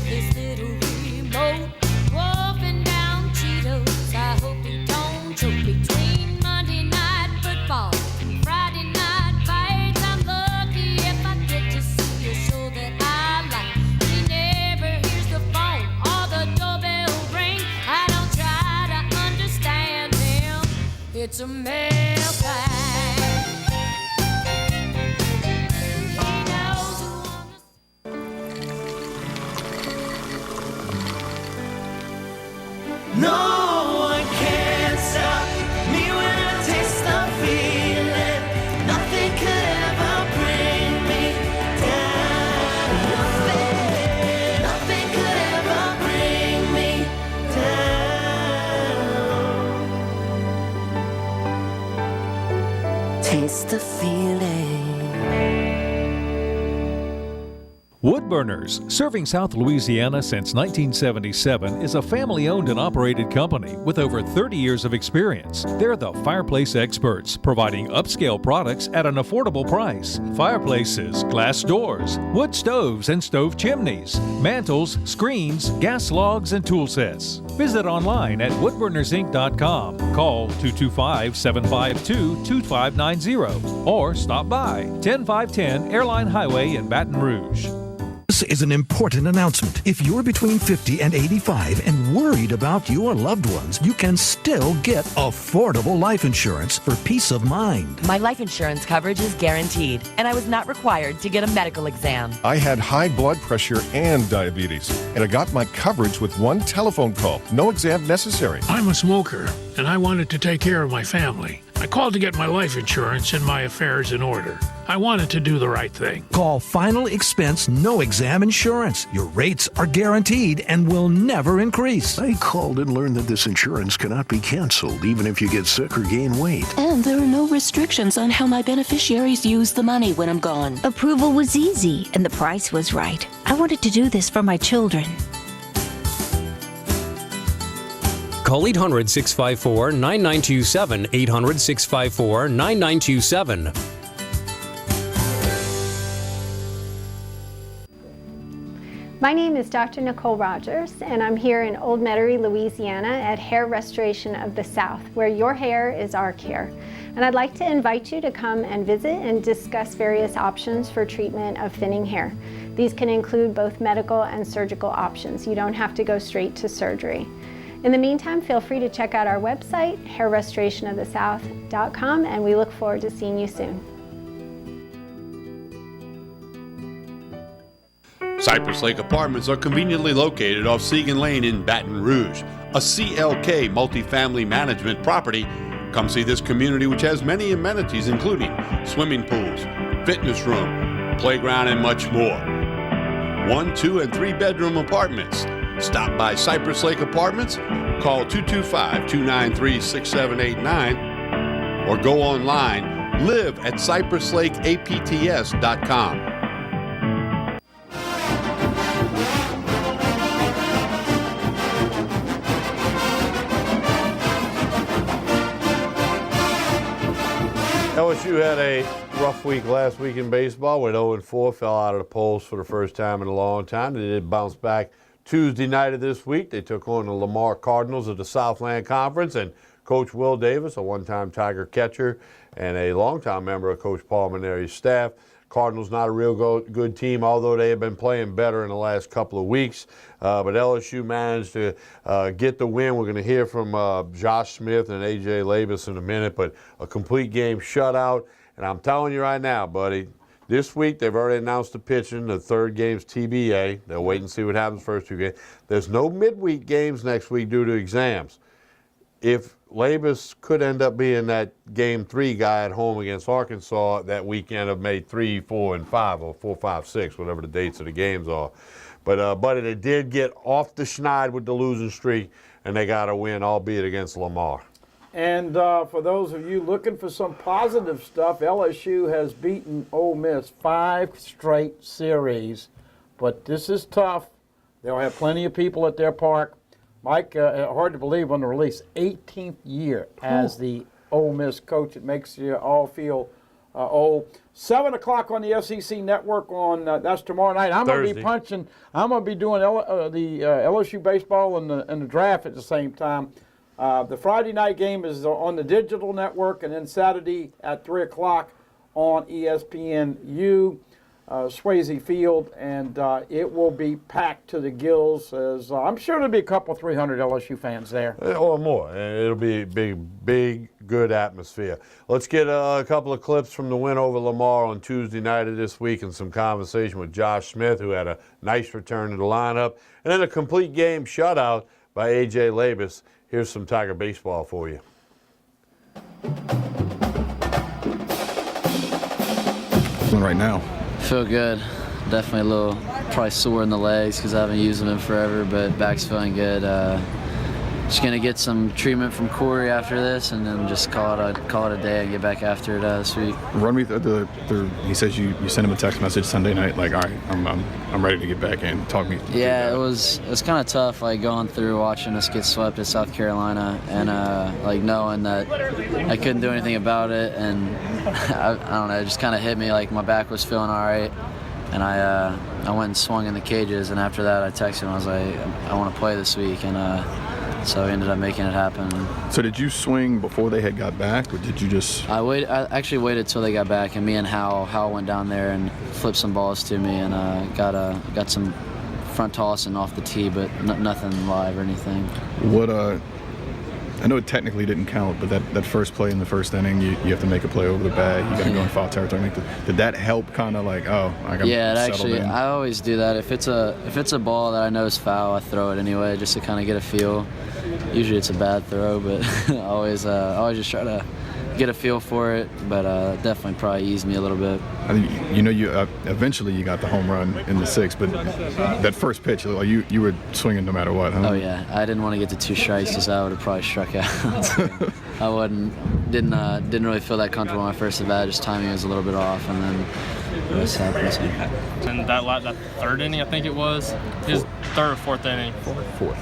This little remote, wolfing down Cheetos. I hope he don't choke between Monday night football and Friday night fights. I'm lucky if I get to see a show that I like. He never hears the phone or the doorbell ring. I don't try to understand him. It's a male guy. No one can stop me when I taste the feeling. Nothing could ever bring me down. Nothing could ever bring me down. Taste the feeling. Woodburners, serving South Louisiana since 1977, is a family-owned and operated company with over 30 years of experience. They're the fireplace experts, providing upscale products at an affordable price. Fireplaces, glass doors, wood stoves and stove chimneys, mantles, screens, gas logs, and tool sets. Visit online at woodburnersinc.com. Call 225-752-2590 or stop by 10510 Airline Highway in Baton Rouge. This is an important announcement. If you're between 50 and 85 and worried about your loved ones, you can still get affordable life insurance for peace of mind. My life insurance coverage is guaranteed, and I was not required to get a medical exam. I had high blood pressure and diabetes, and I got my coverage with one telephone call. No exam necessary. I'm a smoker, and I wanted to take care of my family. I called to get my life insurance and my affairs in order. I wanted to do the right thing. Call Final Expense No Exam Insurance. Your rates are guaranteed and will never increase. I called and learned that this insurance cannot be canceled even if you get sick or gain weight. And there are no restrictions on how my beneficiaries use the money when I'm gone. Approval was easy and the price was right. I wanted to do this for my children. Call 800-654-9927, 800-654-9927. My name is Dr. Nicole Rogers, and I'm here in Old Metairie, Louisiana at Hair Restoration of the South, where your hair is our care. And I'd like to invite you to come and visit and discuss various options for treatment of thinning hair. These can include both medical and surgical options. You don't have to go straight to surgery. In the meantime, feel free to check out our website, hairrestorationofthesouth.com, and we look forward to seeing you soon. Cypress Lake Apartments are conveniently located off Segan Lane in Baton Rouge, a CLK multifamily management property. Come see this community, which has many amenities including swimming pools, fitness room, playground, and much more. 1, 2, and 3 bedroom apartments. Stop by Cypress Lake Apartments, call 225-293-6789, or go online, live at cypresslakeapts.com. LSU had a rough week last week in baseball. Went 0-4, fell out of the polls for the first time in a long time. They did bounce back Tuesday night of this week. They took on the Lamar Cardinals of the Southland Conference, and Coach Will Davis, a one-time Tiger catcher and a longtime member of Coach Paul Maneri's staff. Cardinals not a real good team, although they have been playing better in the last couple of weeks. But LSU managed to get the win. We're going to hear from Josh Smith and A.J. Labus in a minute, but a complete game shutout. And I'm telling you right now, buddy, this week they've already announced the pitching. The third game's TBA. They'll wait and see what happens first 2 games. There's no midweek games next week due to exams. If Labus could end up being that Game 3 guy at home against Arkansas that weekend of May 3, 4, and 5, or 4, 5, 6, whatever the dates of the games are. But they did get off the schneid with the losing streak, and they got a win, albeit against Lamar. And for those of you looking for some positive stuff, LSU has beaten Ole Miss 5 straight series. But this is tough. They'll have plenty of people at their park. Mike, hard to believe on the release, 18th year as the Ole Miss coach. It makes you all feel old. 7 o'clock on the SEC Network on that's tomorrow night. I'm going to be punching. I'm going to be doing the LSU baseball and the draft at the same time. The Friday night game is on the digital network, and then Saturday at 3 o'clock on ESPNU. Swayze Field, and it will be packed to the gills. As I'm sure there'll be a couple 300 LSU fans there. Or more. It'll be a big, good atmosphere. Let's get a couple of clips from the win over Lamar on Tuesday night of this week and some conversation with Josh Smith, who had a nice return to the lineup, and then a complete game shutout by A.J. Labus. Here's some Tiger baseball for you. Right now. Feel good. Definitely a little probably sore in the legs because I haven't used them in forever, but back's feeling good. Just gonna get some treatment from Corey after this, and then just call it a day and get back after it this week. Run me through he says you sent him a text message Sunday night, like, all right, I'm ready to get back in. Talk me. Yeah, it was kind of tough, like going through watching us get swept at South Carolina, and like knowing that I couldn't do anything about it, and I don't know, it just kind of hit me like my back was feeling all right, and I went and swung in the cages, and after that I texted him. I was like, I want to play this week, and so we ended up making it happen. So did you swing before they had got back, or did you just? I actually waited till they got back, and me and Hal went down there and flipped some balls to me, and got some front tossing off the tee, but nothing live or anything. What I know it technically didn't count, but that first play in the first inning, you have to make a play over the bag. You got to go in foul territory. Did that help? Kind of like, I got settled in? I always do that. If it's a ball that I know is foul, I throw it anyway, just to kind of get a feel. Usually it's a bad throw, but I always just try to get a feel for it. But definitely probably eased me a little bit. I think eventually you got the home run in the sixth, but that first pitch, you were swinging no matter what, huh? Oh yeah, I didn't want to get to 2 strikes because I would have probably struck out. I didn't really feel that comfortable when I first at bat. Just timing was a little bit off, and then the rest happened. And that third inning, I think it was his third or fourth inning. Fourth.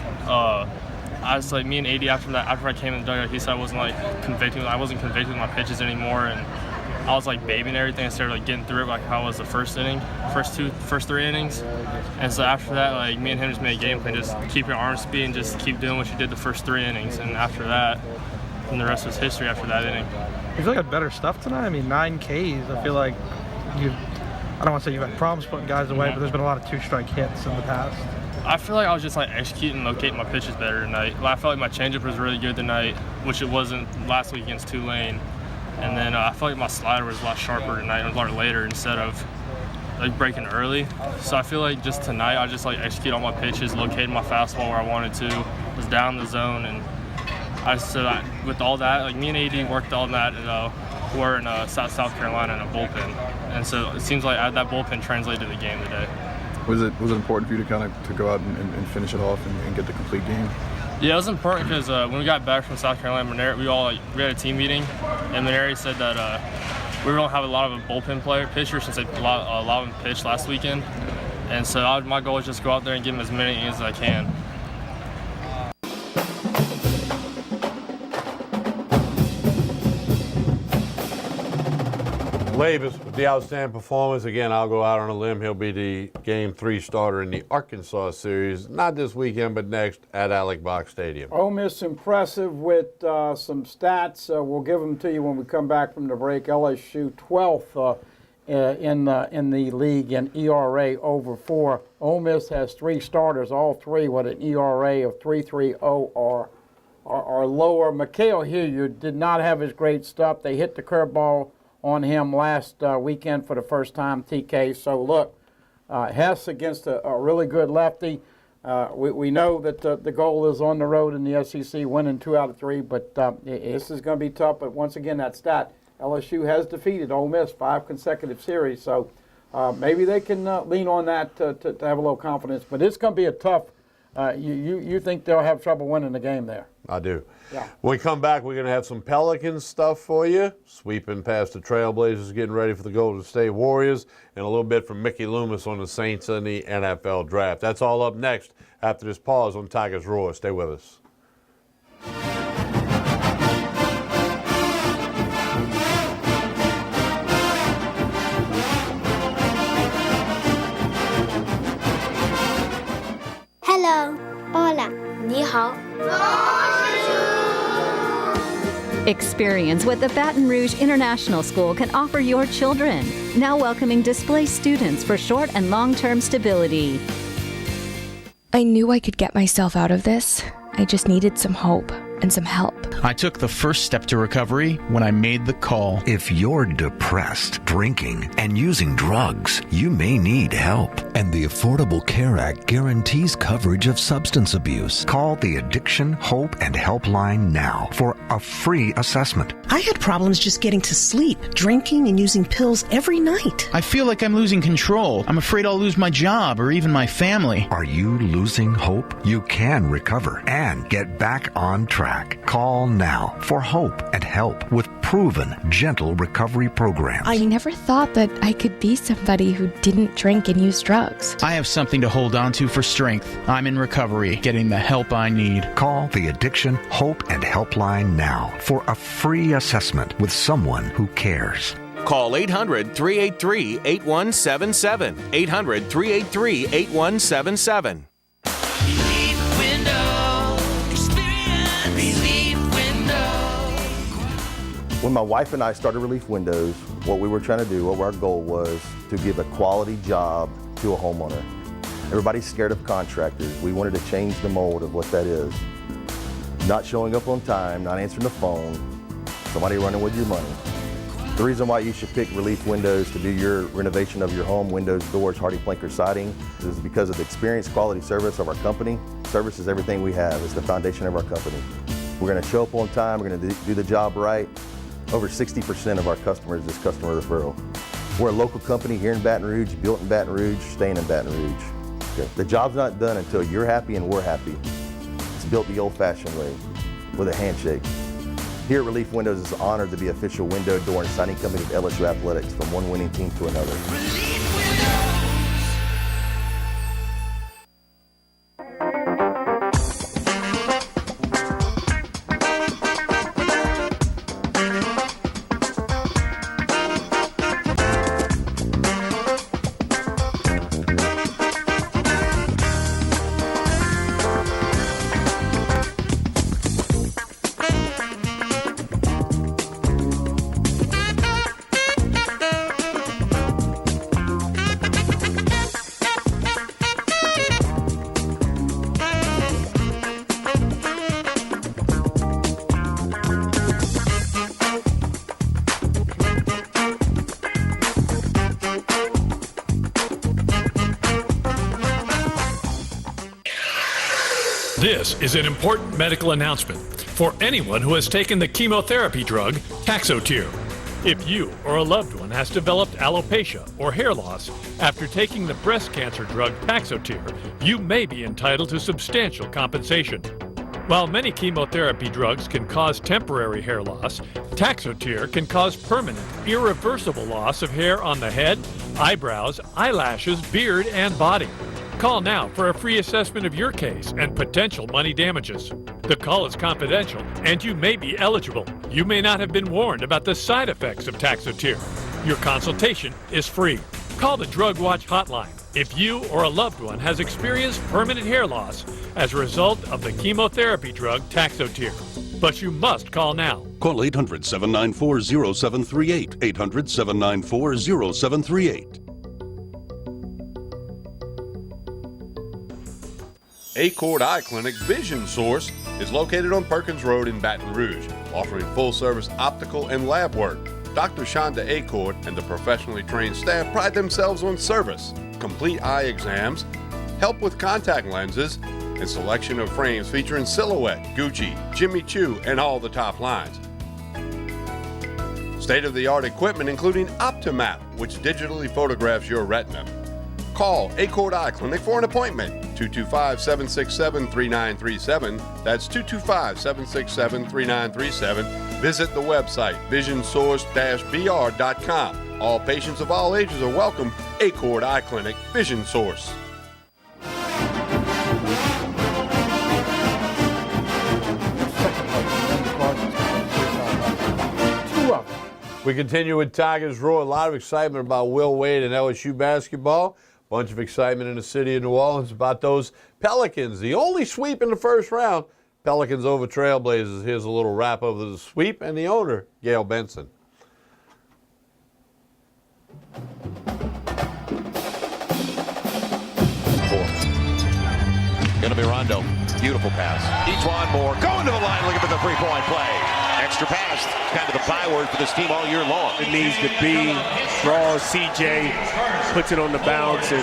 I was like, me and AD after I came in the dugout, he said I wasn't convicted with my pitches anymore, and I was like babying everything. I started like getting through it like how I was the first three innings. And so after that, like me and him just made a game plan, just keep your arm speed and just keep doing what you did the first 3 innings. And after that, and the rest was history after that inning. You feel like better stuff tonight? I mean, 9 Ks. I feel like I don't want to say you've had problems putting guys away, but there's been a lot of 2-strike hits in the past. I feel like I was just like executing and locating my pitches better tonight. I felt like my changeup was really good tonight, which it wasn't last week against Tulane. And then I felt like my slider was a lot sharper tonight, a lot later instead of like breaking early. So I feel like just tonight I just like executed all my pitches, located my fastball where I wanted to, was down the zone, and with all that, like me and AD worked all that. We're in South Carolina in a bullpen, and so it seems like that bullpen translated to the game today. Was it important for you to go out and finish it off and get the complete game? Yeah, it was important because when we got back from South Carolina, we had a team meeting, and Maneri said that we don't have a lot of a bullpen pitcher since a lot of them pitched last weekend, and so my goal is just go out there and give them as many innings as I can. Labus with the outstanding performance. Again, I'll go out on a limb. He'll be the Game 3 starter in the Arkansas series, not this weekend, but next at Alex Box Stadium. Ole Miss impressive with some stats. We'll give them to you when we come back from the break. LSU 12th in the league in ERA over 4. Ole Miss has 3 starters, all 3 with an ERA of 3.30 or lower. Mikhail Hilliard did not have his great stuff. They hit the curveball on him last weekend for the first time, TK. So look, Hess against a really good lefty. We know that the goal is on the road in the SEC, winning 2 out of 3, but this is going to be tough. But once again, that stat, LSU has defeated Ole Miss 5 consecutive series, so maybe they can lean on that to have a little confidence. But it's going to be a tough. You think they'll have trouble winning the game there? I do. Yeah. When we come back, we're going to have some Pelicans stuff for you, sweeping past the Trailblazers, getting ready for the Golden State Warriors, and a little bit from Mickey Loomis on the Saints and the NFL Draft. That's all up next after this pause on Tigers Roar. Stay with us. Hello. Hola. 你好. Experience what the Baton Rouge International School can offer your children. Now welcoming displaced students for short and long-term stability. I knew I could get myself out of this. I just needed some hope and some help. I took the first step to recovery when I made the call. If you're depressed, drinking, and using drugs, you may need help. And the Affordable Care Act guarantees coverage of substance abuse. Call the Addiction, Hope, and Helpline now for a free assessment. I had problems just getting to sleep, drinking and using pills every night. I feel like I'm losing control. I'm afraid I'll lose my job or even my family. Are you losing hope? You can recover and get back on track. Call now for hope and help with proven, gentle recovery programs. I never thought that I could be somebody who didn't drink and use drugs. I have something to hold on to for strength. I'm in recovery, getting the help I need. Call the Addiction, Hope, and Helpline now for a free assessment with someone who cares. Call 800-383-8177. 800-383-8177. When my wife and I started Relief Windows, what we were trying to do, what our goal was to give a quality job to a homeowner. Everybody's scared of contractors. We wanted to change the mold of what that is. Not showing up on time, not answering the phone, somebody running with your money. The reason why you should pick Relief Windows to do your renovation of your home, windows, doors, HardiePlank, or siding, is because of the experience, quality service of our company. Service is everything we have. It's the foundation of our company. We're going to show up on time. We're going to do the job right. Over 60% of our customers is customer referral. We're a local company here in Baton Rouge, built in Baton Rouge, staying in Baton Rouge. Okay. The job's not done until you're happy and we're happy. It's built the old-fashioned way, with a handshake. Here at Relief Windows, it's an honor to be official window, door, and siding company of LSU Athletics, from one winning team to another. This is an important medical announcement for anyone who has taken the chemotherapy drug Taxotere. If you or a loved one has developed alopecia or hair loss after taking the breast cancer drug Taxotere, you may be entitled to substantial compensation. While many chemotherapy drugs can cause temporary hair loss, Taxotere can cause permanent, irreversible loss of hair on the head, eyebrows, eyelashes, beard, and body. Call now for a free assessment of your case and potential money damages. The call is confidential, and you may be eligible. You may not have been warned about the side effects of Taxotere. Your consultation is free. Call the Drug Watch hotline if you or a loved one has experienced permanent hair loss as a result of the chemotherapy drug Taxotere. But you must call now. Call 800-794-0738. 800-794-0738. Accord Eye Clinic Vision Source is located on Perkins Road in Baton Rouge, offering full-service optical and lab work. Dr. Shonda Accord and the professionally trained staff pride themselves on service, complete eye exams, help with contact lenses, and selection of frames featuring Silhouette, Gucci, Jimmy Choo, and all the top lines. State-of-the-art equipment including Optimap, which digitally photographs your retina. Call Accord Eye Clinic for an appointment. 225-767-3937. That's 225-767-3937. Visit the website visionsource-br.com. All patients of all ages are welcome. Accord Eye Clinic Vision Source. We continue with Tigers Roar. A lot of excitement about Will Wade and LSU basketball. Bunch of excitement in the city of New Orleans about those Pelicans. The only sweep in the first round. Pelicans over Trailblazers. Here's a little wrap of the sweep and the owner, Gail Benson. Gonna be Rondo. Beautiful pass. Ejuan Moore going to the line looking for the three-point play. Extra pass. Kind of the byword for this team all year long. It needs to be. Draws CJ, puts it on the bounce, and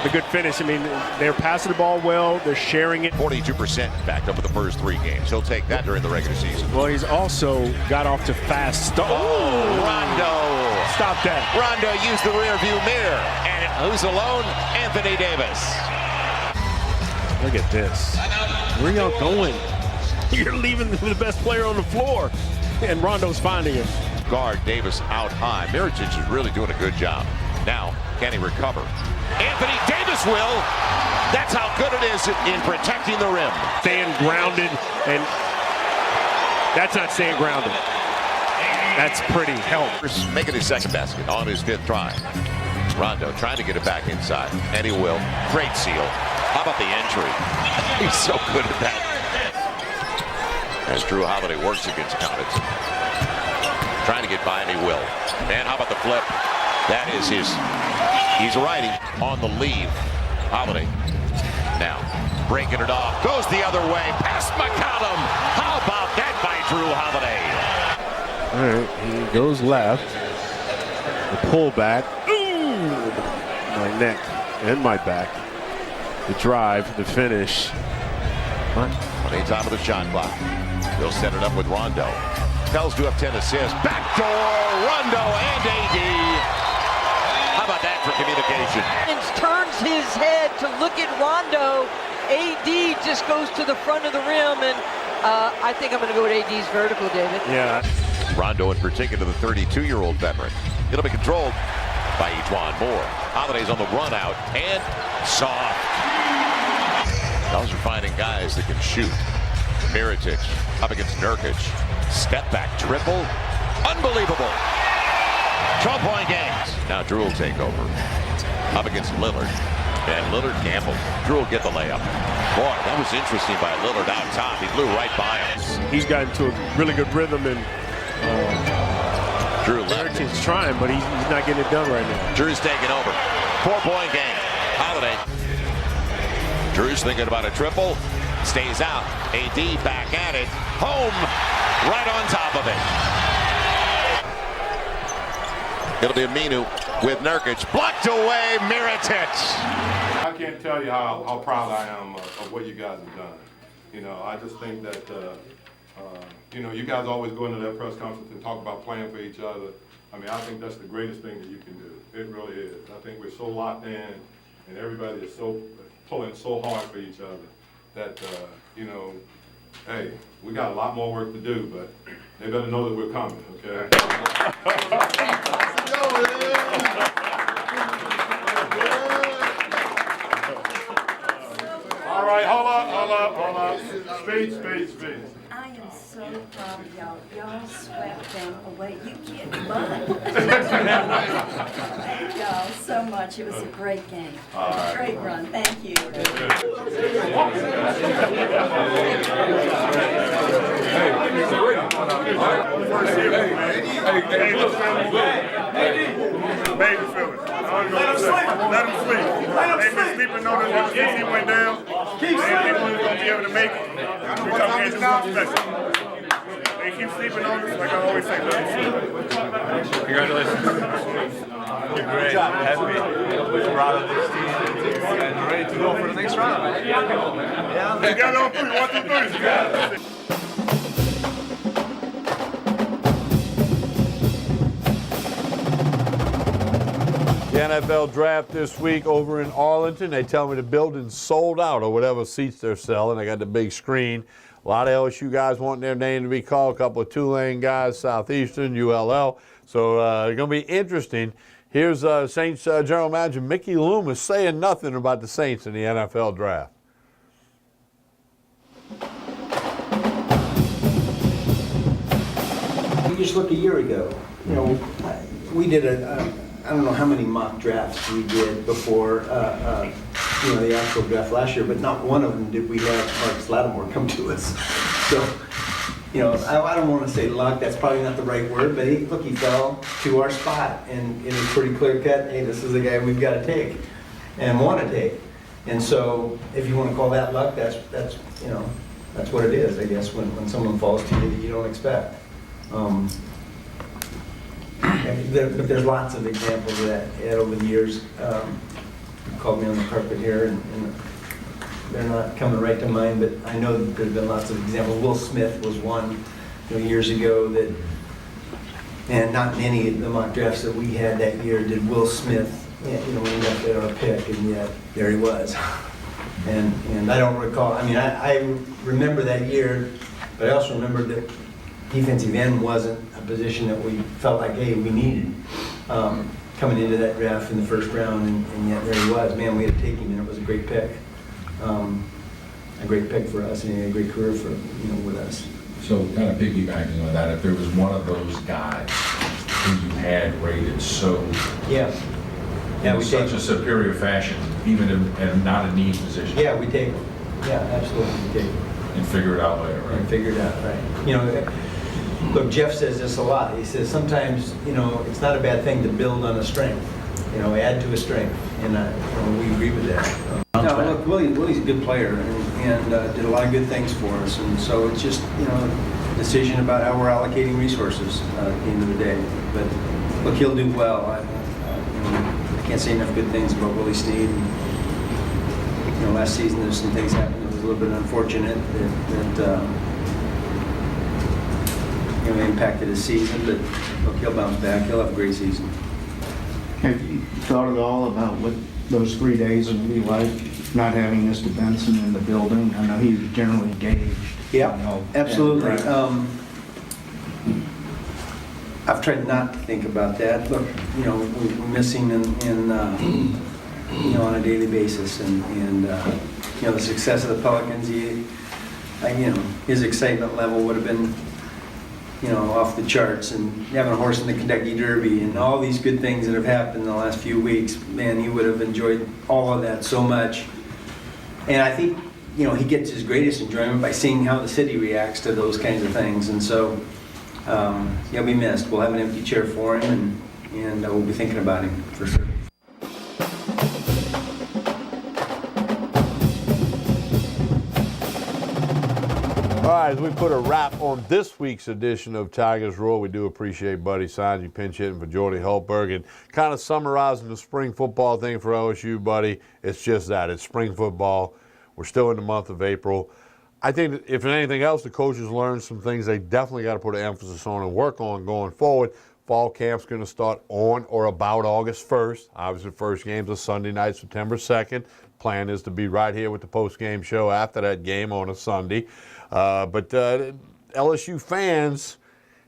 the good finish. I mean, they're passing the ball well. They're sharing it. 42% backed up with the first three games. He'll take that during the regular season. Well, he's also got off to fast start. Oh, Rondo. Stop that. Rondo used the rear view mirror. And who's alone? Anthony Davis. Look at this. Where y'all going? You're leaving the best player on the floor, and Rondo's finding him. Guard Davis out high. Mirotic is really doing a good job. Now, can he recover? Anthony Davis will. That's how good it is in protecting the rim. Staying grounded, and that's not staying grounded. That's pretty help. Making his second basket on his fifth try. Rondo trying to get it back inside, and he will. Great seal. How about the entry? He's so good at that. As Drew Holiday works against Connaughton. Trying to get by, and he will. And how about the flip? That is his. He's righty on the leave. Holiday. Now, breaking it off. Goes the other way. Past McCollum. How about that by Drew Holiday? All right, he goes left. The pullback. Ooh! My neck and my back. The drive, the finish. On the top of the shot clock. He'll set it up with Rondo. Pels do have 10 assists. Backdoor, Rondo and AD. How about that for communication? Turns his head to look at Rondo. AD just goes to the front of the rim, and I think I'm going to go with AD's vertical, David. Yeah. Rondo in particular, the 32-year-old veteran. It'll be controlled by Ejuan Moore. Holiday's on the run out, and soft. Those are finding guys that can shoot. Mirotic up against Nurkic. Step back triple. Unbelievable. 12-point games. Now Drew will take over. Up against Lillard. And Lillard gambled. Drew will get the layup. Boy, that was interesting by Lillard out top. He blew right by him. He's got into a really good rhythm, and Drew left. He's trying, but he's not getting it done right now. Drew's taking over. 4-point game. Holiday. Drew's thinking about a triple. Stays out. AD back at it. Home. Right on top of it. It'll be Aminu with Nurkic. Blocked away. Mirotic. I can't tell you how proud I am of what you guys have done. You know, I just think that, you know, you guys always go into that press conference and talk about playing for each other. I mean, I think that's the greatest thing that you can do. It really is. I think we're so locked in, and everybody is so pulling so hard for each other that, you know, hey, we got a lot more work to do, but they better know that we're coming, okay? All right, hold up. Speech. I am so proud of y'all. Y'all swept them away. You kicked butt. Thank y'all so much. It was a great game. Great run. Thank you. Baby feeling. Let him sleep. They've been sleeping on us ever since he went down. They didn't think we was going to be able to make it. We thought we had to do something special. They keep sleeping on us, like I always say, let them sleep. Congratulations. You're great. Happy. Proud of this team and ready to go for the next round. Yeah. You got it on 3. 1, 2, 3. You got it. The NFL draft this week over in Arlington. They tell me the building's sold out or whatever seats they're selling. They got the big screen. A lot of LSU guys wanting their name to be called. A couple of Tulane guys, Southeastern, ULL. So it's going to be interesting. Here's Saints General Manager Mickey Loomis saying nothing about the Saints in the NFL draft. You just look a year ago. You know, we did I don't know how many mock drafts we did before, you know, the actual draft last year, but not one of them did we have Marcus Lattimore come to us. So, you know, I don't want to say luck, that's probably not the right word, but he fell to our spot, and it was pretty clear cut, hey, this is the guy we've got to take and want to take. And so, if you want to call that luck, that's you know, that's what it is, I guess, when someone falls to you that you don't expect. But there's lots of examples of that over the years. Called me on the carpet here, and they're not coming right to mind, but I know that there's been lots of examples. Will Smith was one, you know, years ago that, and not many of the mock drafts that we had that year did Will Smith, you know, end up at our pick, and yet there he was. And I don't recall. I mean, I remember that year, but I also remember that defensive end wasn't a position that we felt like, hey, we needed coming into that draft in the first round, and yet there he was. Man, we had to take him, and it was a great pick. A great pick for us, and he had a great career for, you know, with us. So kind of piggybacking on that, if there was one of those guys who you had rated so in such a superior fashion, even in not a need position. Yeah, we take him. Yeah, absolutely, we take him. And figure it out later, right? And figure it out, right. You know, look, Jeff says this a lot. He says sometimes, you know, it's not a bad thing to build on a strength. You know, add to a strength, and you know, we agree with that. No, look, Willie's a good player, and did a lot of good things for us, and so it's just, you know, a decision about how we're allocating resources at the end of the day. But look, he'll do well. I can't say enough good things about Willie Snead. And, you know, last season there's some things happened that was a little bit unfortunate that you know, impacted his season, but look, he'll bounce back. He'll have a great season. Have you thought at all about what those 3 days would be like, not having Mr. Benson in the building? I know he was generally engaged. Yeah, you know, absolutely. I've tried not to think about that. Look, you know, we're missing in you know, on a daily basis, and you know, the success of the Pelicans, you know, his excitement level would have been, you know, off the charts, and having a horse in the Kentucky Derby and all these good things that have happened in the last few weeks, man, he would have enjoyed all of that so much. And I think, you know, he gets his greatest enjoyment by seeing how the city reacts to those kinds of things. And so he'll be missed. We'll have an empty chair for him, and we'll be thinking about him for sure. All right, as we put a wrap on this week's edition of Tigers Roar, we do appreciate Buddy Sanji pinch hitting for Jordy Hultberg, and kind of summarizing the spring football thing for LSU, Buddy. It's just that. It's spring football. We're still in the month of April. I think that if anything else, the coaches learned some things they definitely got to put an emphasis on and work on going forward. Fall camp's going to start on or about August 1st. Obviously, the first game's a Sunday night, September 2nd. Plan is to be right here with the post-game show after that game on a Sunday. But LSU fans,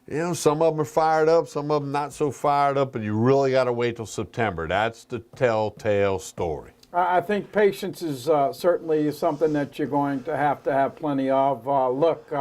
you know, some of them are fired up, some of them not so fired up, but you really got to wait till September. That's the telltale story. I think patience is certainly something that you're going to have plenty of. Look,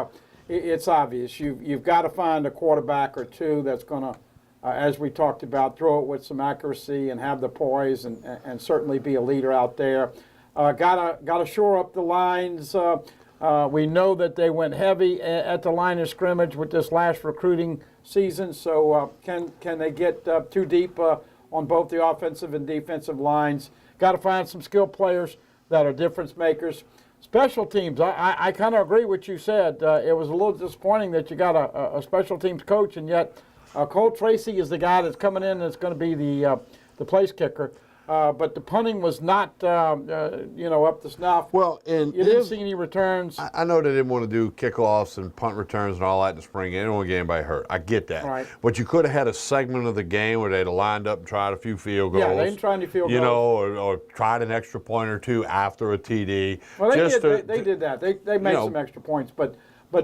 it's obvious. You've got to find a quarterback or two that's going to, as we talked about, throw it with some accuracy and have the poise and certainly be a leader out there. Got to shore up the lines. We know that they went heavy at the line of scrimmage with this last recruiting season. So can they get too deep on both the offensive and defensive lines? Got to find some skilled players that are difference makers. Special teams, I kind of agree with what you said. It was a little disappointing that you got a special teams coach, and yet Cole Tracy is the guy that's coming in and is going to be the place kicker. But the punting was not, up to snuff. Well, and you didn't see any returns. I know they didn't want to do kickoffs and punt returns and all that in the spring game. They didn't want to get anybody hurt. I get that. Right. But you could have had a segment of the game where they'd have lined up and tried a few field goals. Yeah, they didn't try any field you goals. know, or tried an extra point or two after a TD. Well, they did that. They made some extra points. But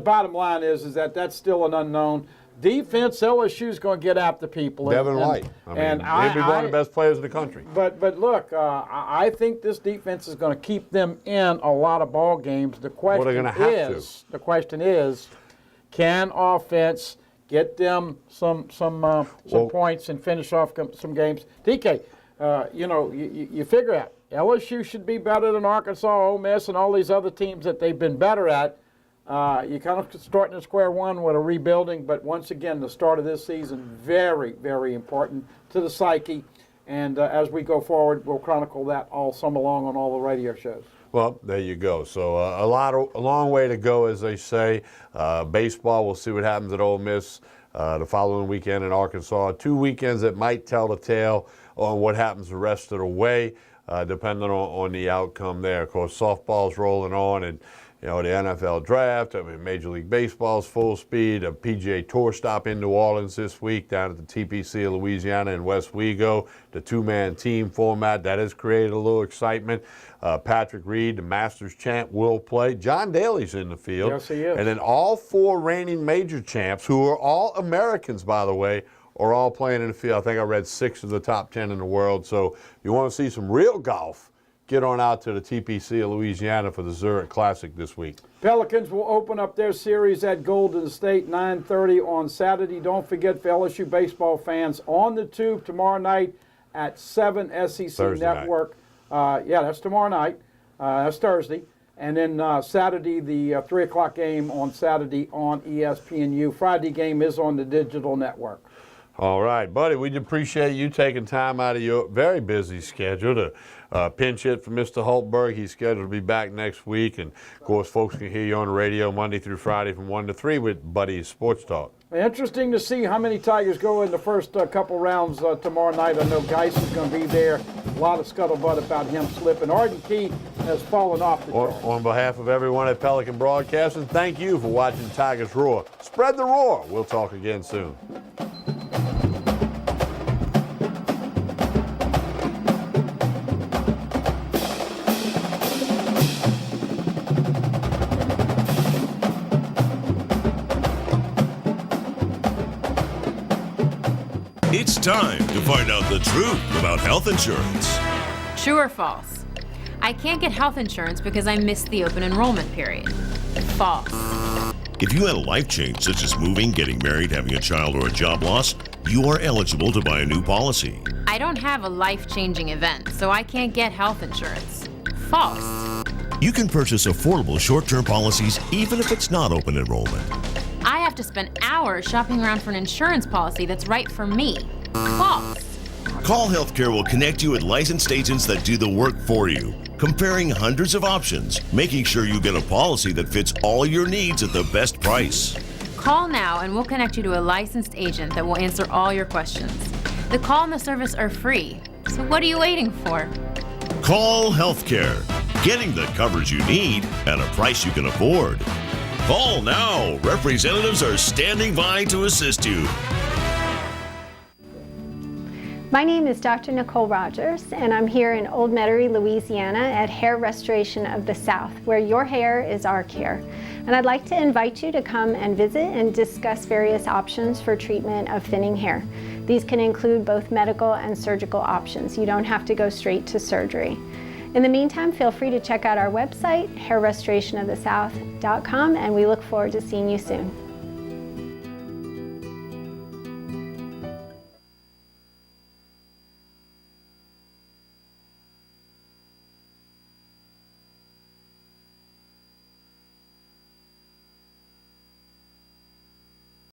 bottom line is that that's still an unknown. Defense, LSU's going to get after people. Devin White. He'd be one of the best players in the country. But look, I think this defense is going to keep them in a lot of ball games. The question is, can offense get them some points and finish off some games? DK, you figure out LSU should be better than Arkansas, Ole Miss, and all these other teams that they've been better at. You're kind of starting at square one with a rebuilding, but once again, the start of this season, very, very important to the psyche. And as we go forward, we'll chronicle that all summer long on all the radio shows. Well, there you go. So a long way to go, as they say. Baseball, we'll see what happens at Ole Miss the following weekend in Arkansas. 2 weekends that might tell the tale on what happens the rest of the way, depending on the outcome there. Of course, softball's rolling on, and the NFL draft. Major League Baseball's full speed. A PGA Tour stop in New Orleans this week down at the TPC of Louisiana in West Wego. The two-man team format, that has created a little excitement. Patrick Reed, the Masters champ, will play. John Daly's in the field. Yes, he is. And then all 4 reigning major champs, who are all Americans, by the way, are all playing in the field. I think I read 6 of the top 10 in the world. So if you want to see some real golf, get on out to the TPC of Louisiana for the Zurich Classic this week. Pelicans will open up their series at Golden State, 9:30 on Saturday. Don't forget, for LSU baseball fans, on the Tube tomorrow night at 7 SEC Thursday Network. That's tomorrow night. That's Thursday. And then Saturday, the 3 o'clock game on Saturday on ESPNU. Friday game is on the digital network. All right, buddy, we appreciate you taking time out of your very busy schedule to pinch hit for Mr. Hultberg. He's scheduled to be back next week. And, of course, folks can hear you on the radio Monday through Friday from 1 to 3 with Buddy's Sports Talk. Interesting to see how many Tigers go in the first couple rounds tomorrow night. I know Geis is going to be there. A lot of scuttlebutt about him slipping. Arden Key has fallen off the chart. On behalf of everyone at Pelican Broadcasting, thank you for watching Tigers Roar. Spread the roar. We'll talk again soon. It's time to find out the truth about health insurance. True or false? I can't get health insurance because I missed the open enrollment period. False. If you had a life change, such as moving, getting married, having a child, or a job loss, you are eligible to buy a new policy. I don't have a life-changing event, so I can't get health insurance. False. You can purchase affordable short-term policies even if it's not open enrollment. I have to spend hours shopping around for an insurance policy that's right for me. False. Call Healthcare will connect you with licensed agents that do the work for you, comparing hundreds of options, making sure you get a policy that fits all your needs at the best price. Call now and we'll connect you to a licensed agent that will answer all your questions. The call and the service are free, so what are you waiting for? Call Healthcare. getting the coverage you need at a price you can afford. Call now. Representatives are standing by to assist you. My name is Dr. Nicole Rogers, and I'm here in Old Metairie, Louisiana at Hair Restoration of the South, where your hair is our care. And I'd like to invite you to come and visit and discuss various options for treatment of thinning hair. These can include both medical and surgical options. You don't have to go straight to surgery. In the meantime, feel free to check out our website, hairrestorationofthesouth.com, and we look forward to seeing you soon.